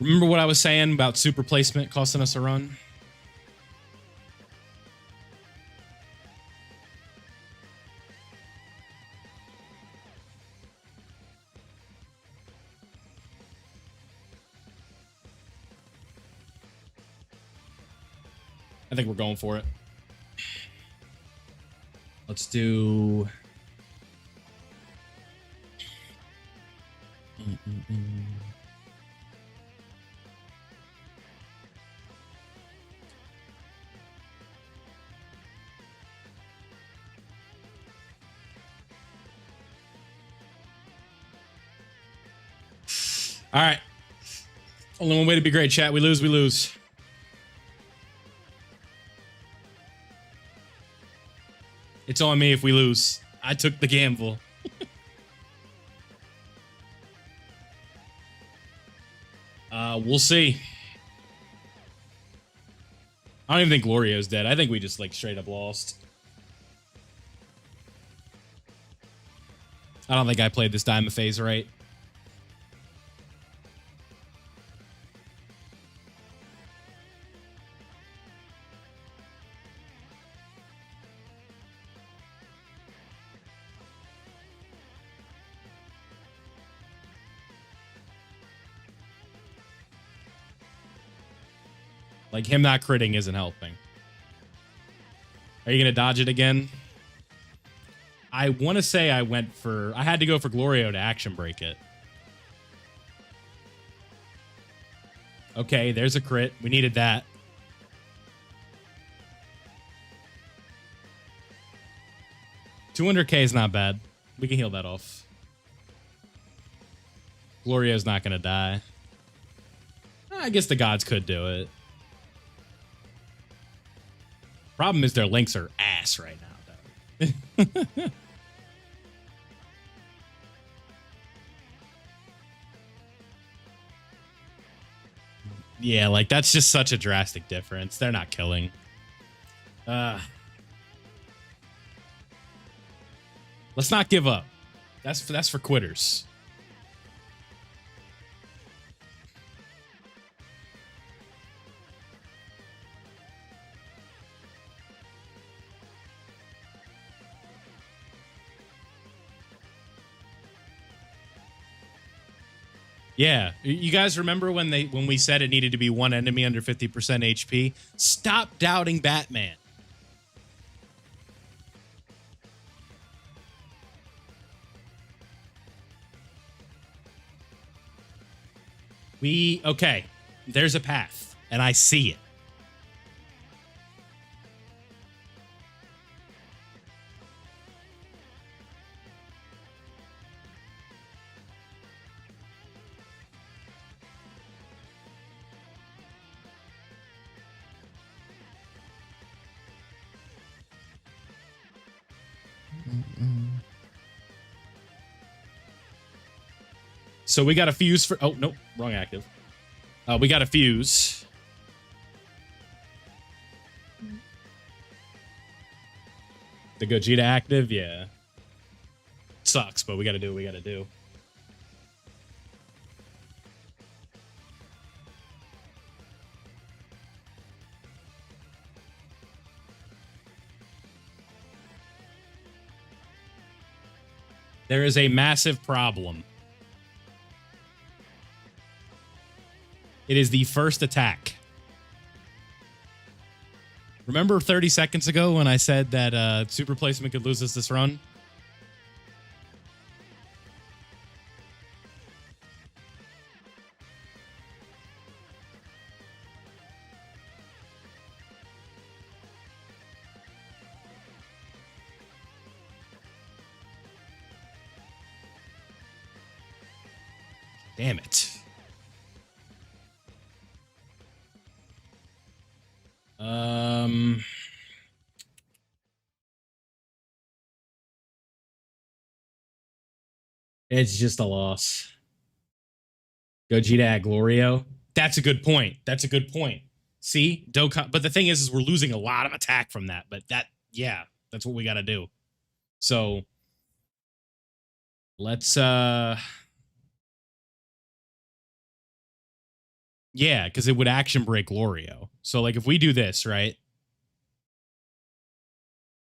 Remember what I was saying about super placement costing us a run? I think we're going for it. Let's do... All right. Only one way to be great, chat. We lose, we lose. It's on me if we lose. I took the gamble. We'll see. I don't even think Glorio's dead. I think we just like straight up lost. I don't think I played this diamond phase right. Like, him not critting isn't helping. Are you going to dodge it again? I want to say I went for... I had to go for Glorio to action break it. Okay, there's a crit. We needed that. $200K is not bad. We can heal that off. Glorio's not going to die. I guess the gods could do it. Problem is their links are ass right now, though. Yeah, like, that's just such a drastic difference. They're not killing. Let's not give up. That's for quitters. Yeah, you guys remember when we said it needed to be one enemy under 50% HP? Stop doubting Batman. Okay, there's a path, and I see it. So we got a fuse for... Oh, nope. Wrong active. We got a fuse. The Gogeta active? Yeah. Sucks, but we got to do what we got to do. There is a massive problem. It is the first attack. Remember 30 seconds ago when I said that super placement could lose us this run? Damn it. It's just a loss. Gogeta at Glorio. That's a good point. That's a good point. See? Dokkan. But the thing is we're losing a lot of attack from that. But that, yeah, that's what we got to do. So let's, yeah, because it would action break Glorio. So, like, if we do this, right?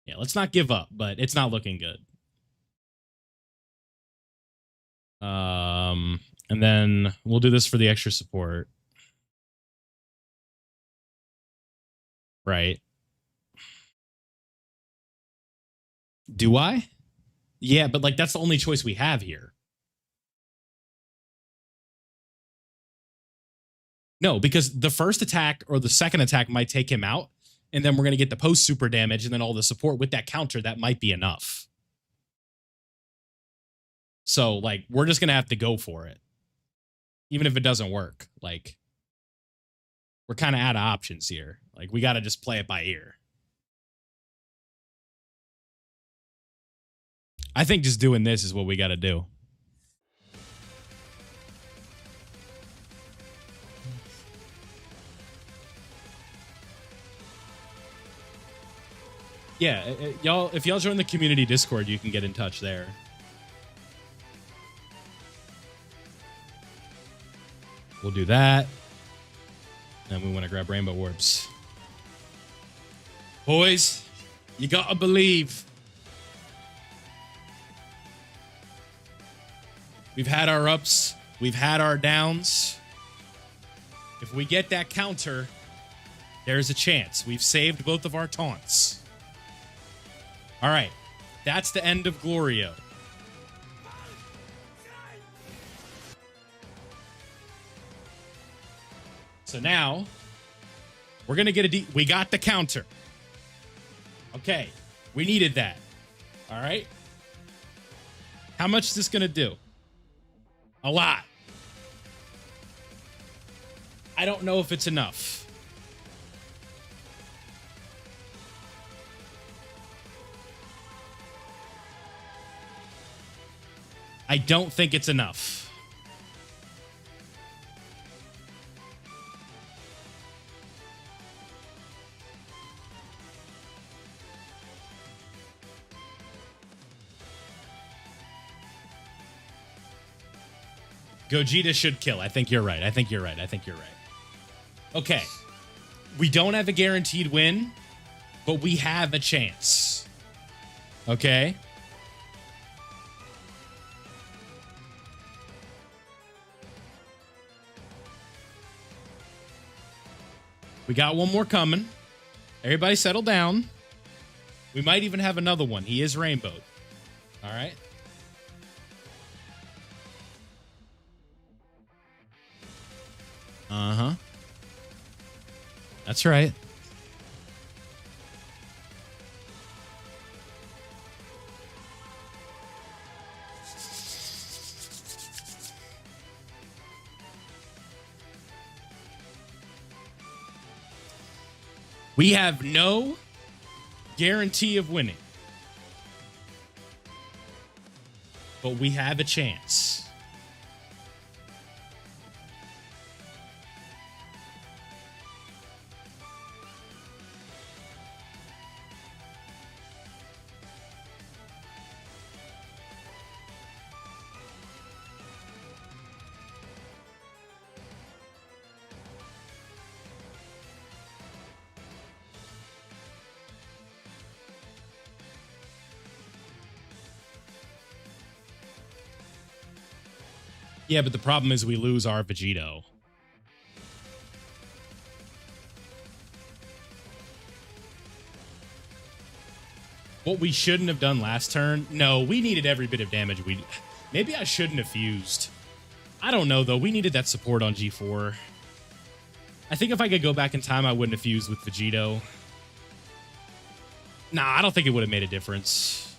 Yeah, let's not give up, but it's not looking good. And then we'll do this for the extra support. Right. Do I? Yeah, but, like, that's the only choice we have here. No, because the first attack or the second attack might take him out, and then we're going to get the post super damage and then all the support with that counter. That might be enough. So, like, we're just going to have to go for it. Even if it doesn't work. Like, we're kind of out of options here. Like, we got to just play it by ear. I think just doing this is what we got to do. Yeah, y'all, if y'all join the community Discord, you can get in touch there. We'll do that. And we want to grab Rainbow Orbs. Boys, you gotta believe. We've had our ups. We've had our downs. If we get that counter, there's a chance. We've saved both of our taunts. All right. That's the end of Glorio. So now, we're going to get we got the counter. Okay. We needed that. All right. How much is this going to do? A lot. I don't know if it's enough. I don't think it's enough. Gogeta should kill. I think you're right. I think you're right. I think you're right. Okay. We don't have a guaranteed win, but we have a chance. Okay? We got one more coming. Everybody settle down. We might even have another one. He is rainbowed. All right? Uh-huh. That's right. We have no guarantee of winning. But we have a chance. Yeah, but the problem is we lose our Vegito. What we shouldn't have done last turn? No, we needed every bit of damage. Maybe I shouldn't have fused. I don't know, though. We needed that support on G4. I think if I could go back in time, I wouldn't have fused with Vegito. Nah, I don't think it would have made a difference.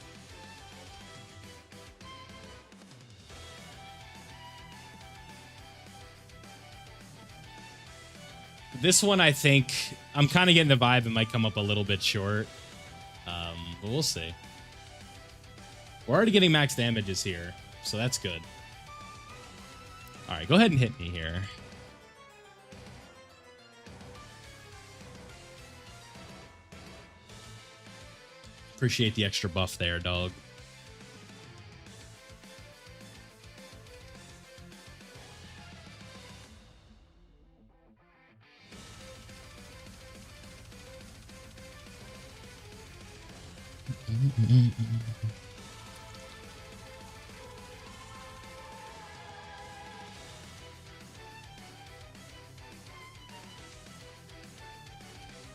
This one, I think, I'm kind of getting the vibe it might come up a little bit short. But we'll see. We're already getting max damages here, so that's good. All right, go ahead and hit me here. Appreciate the extra buff there, dog.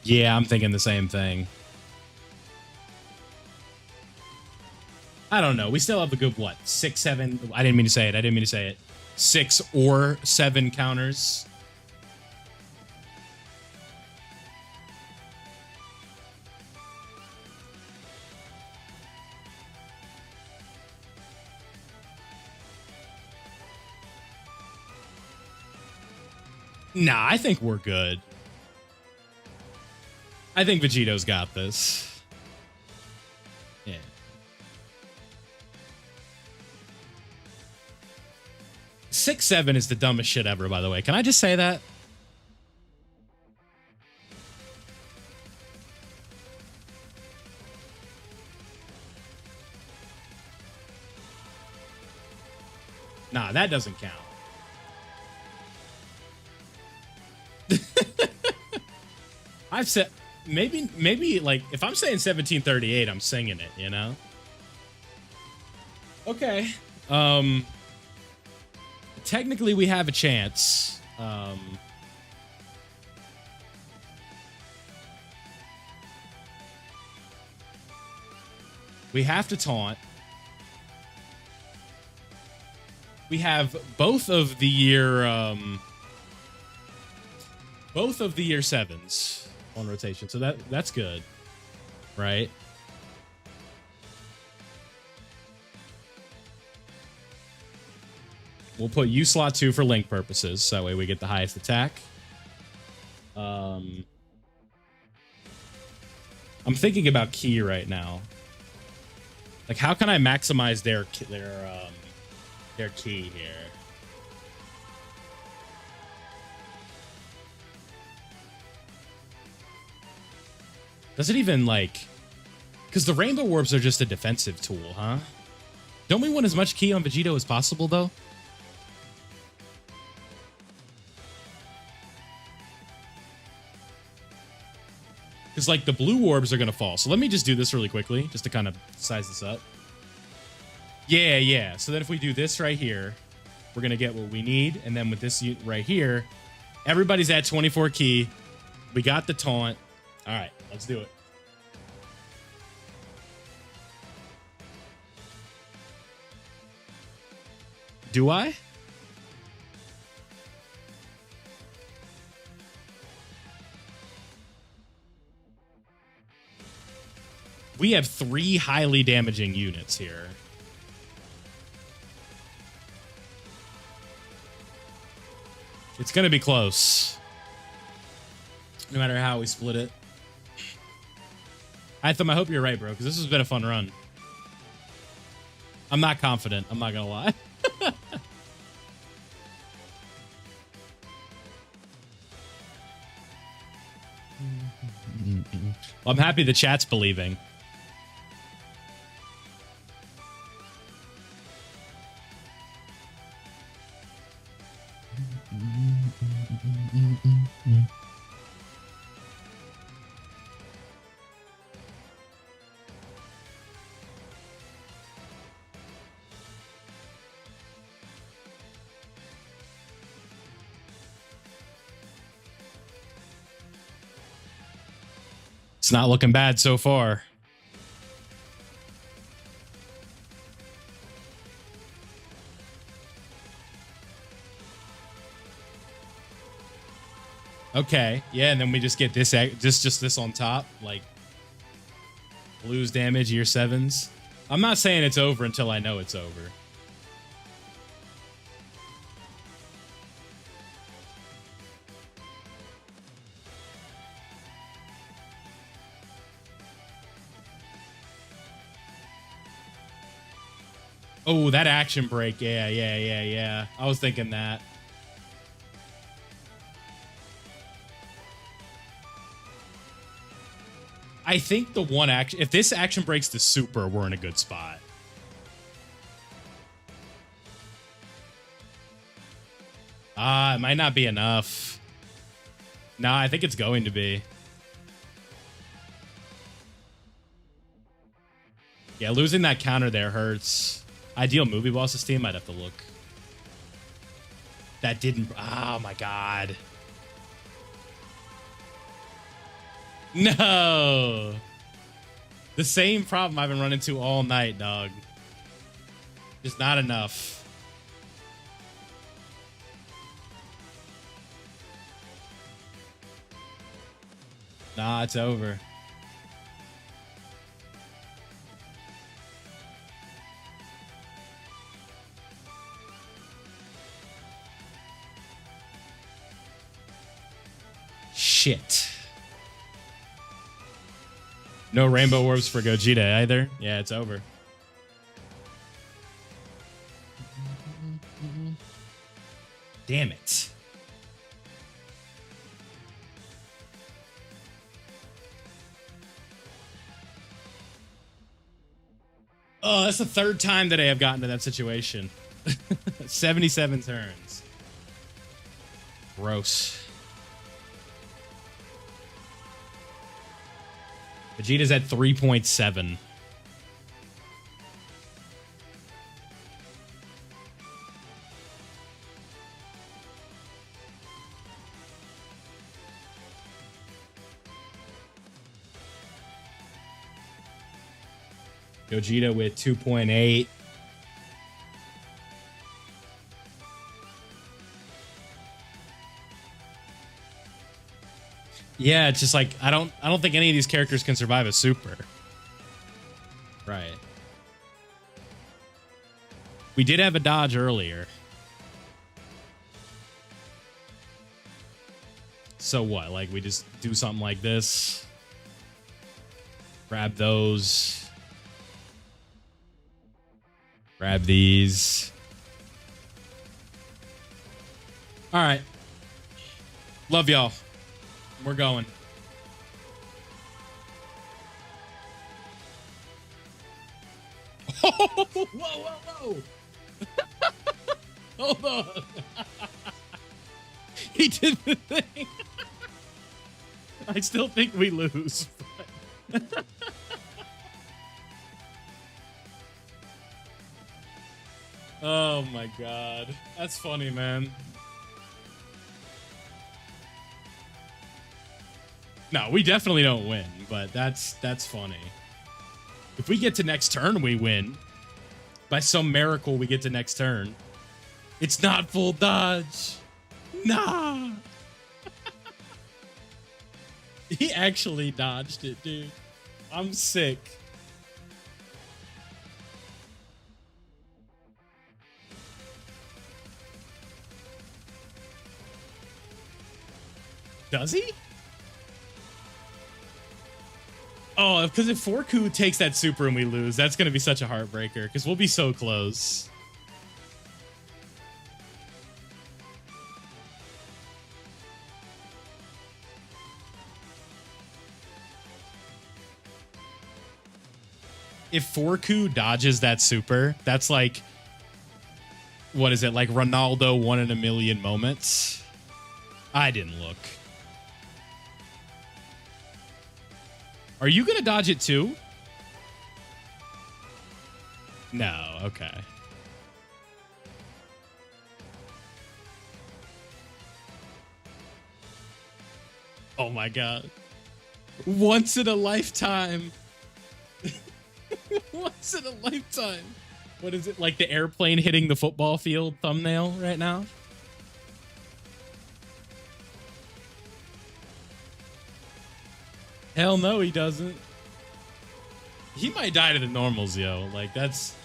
Yeah, I'm thinking the same thing. I don't know. We still have a good, what, 6, 7? I didn't mean to say it. 6 or 7 counters. Nah, I think we're good. I think Vegito's got this. Yeah. Six, 7 is the dumbest shit ever, by the way. Can I just say that? Nah, that doesn't count. I've said maybe like if I'm saying 1738, I'm singing it, you know? Okay. Technically we have a chance. We have to taunt. We have both of the year 7s on rotation, so that's good, right? We'll put U slot 2 for link purposes, so that way we get the highest attack. I'm thinking about key right now. Like, how can I maximize their key here? Does it even, like... Because the Rainbow Orbs are just a defensive tool, huh? Don't we want as much key on Vegito as possible, though? Because, like, the blue orbs are going to fall. So let me just do this really quickly, just to kind of size this up. Yeah. So then if we do this right here, we're going to get what we need. And then with this right here, everybody's at 24 key. We got the taunt. All right, let's do it. Do I? We have 3 highly damaging units here. It's going to be close. No matter how we split it. I hope you're right, bro, because this has been a fun run. I'm not confident. I'm not going to lie. Well, I'm happy the chat's believing. It's not looking bad so far. Okay, yeah, and then we just get this, just this on top, like lose damage, year 7s. I'm not saying it's over until I know it's over. Oh, that action break. Yeah. I was thinking that. I think the one action, if this action breaks the super, we're in a good spot. It might not be enough. No, I think it's going to be. Yeah, losing that counter there hurts. Ideal movie boss's team, I'd have to look. That didn't. Oh my god. No. The same problem I've been running into all night, dog. Just not enough. Nah, it's over. Shit. No rainbow orbs for Gogeta either. Yeah, it's over. Damn it. Oh, that's the third time that I have gotten to that situation. 77 turns. Gross. Vegeta's at 3.7. Gogeta with 2.8. Yeah, it's just like I don't think any of these characters can survive a super. Right. We did have a dodge earlier. So what? Like we just do something like this. Grab those. Grab these. All right. Love y'all. We're going. Oh, whoa. Hold on. He did the thing. I still think we lose. Oh my god. That's funny, man. No, we definitely don't win, but that's funny. If we get to next turn, we win. By some miracle, we get to next turn. It's not full dodge. Nah. He actually dodged it, dude. I'm sick. Does he? Oh, because if Forku takes that super and we lose, that's going to be such a heartbreaker because we'll be so close. If Forku dodges that super, that's like, what is it? Like Ronaldo 1 in a million moments. I didn't look. Are you going to dodge it too? No, okay. Oh my god. Once in a lifetime. Once in a lifetime. What is it? Like the airplane hitting the football field thumbnail right now? Hell no, he doesn't. He might die to the normals, yo. Like, that's...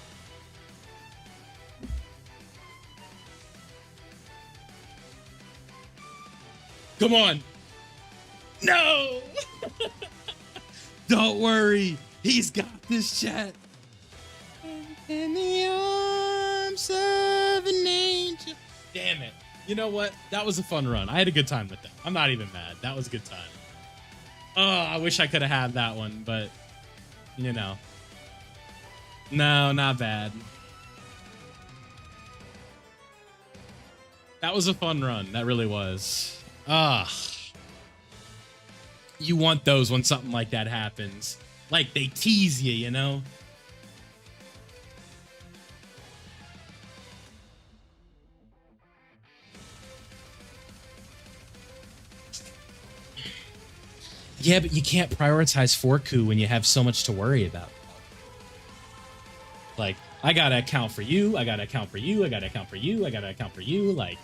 Come on. No! Don't worry. He's got this, chat. In the arms of an angel. Damn it. You know what? That was a fun run. I had a good time with that. I'm not even mad. That was a good time. Oh, I wish I could have had that one, but, you know. No, not bad. That was a fun run. That really was. Ah. You want those when something like that happens. Like, they tease you, you know? Yeah, but you can't prioritize Forku when you have so much to worry about. Like, I gotta account for you, I gotta account for you, I gotta account for you, I gotta account for you, like...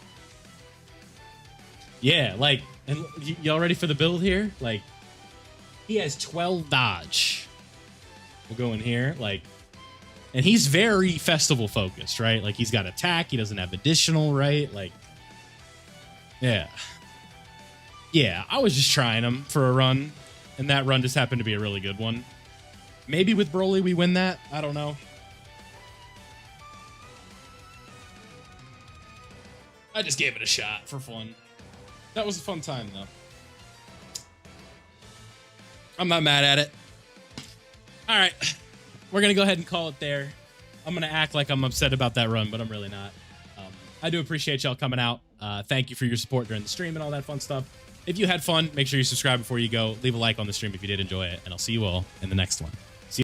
Yeah, like, and y'all ready for the build here? Like, he has 12 dodge. We'll go in here, like... And he's very festival focused, right? Like, he's got attack, he doesn't have additional, right? Like... Yeah. Yeah, I was just trying him for a run, and that run just happened to be a really good one. Maybe with Broly we win that. I don't know. I just gave it a shot for fun. That was a fun time, though. I'm not mad at it. All right. We're going to go ahead and call it there. I'm going to act like I'm upset about that run, but I'm really not. I do appreciate y'all coming out. Thank you for your support during the stream and all that fun stuff. If you had fun, make sure you subscribe before you go. Leave a like on the stream if you did enjoy it, and I'll see you all in the next one.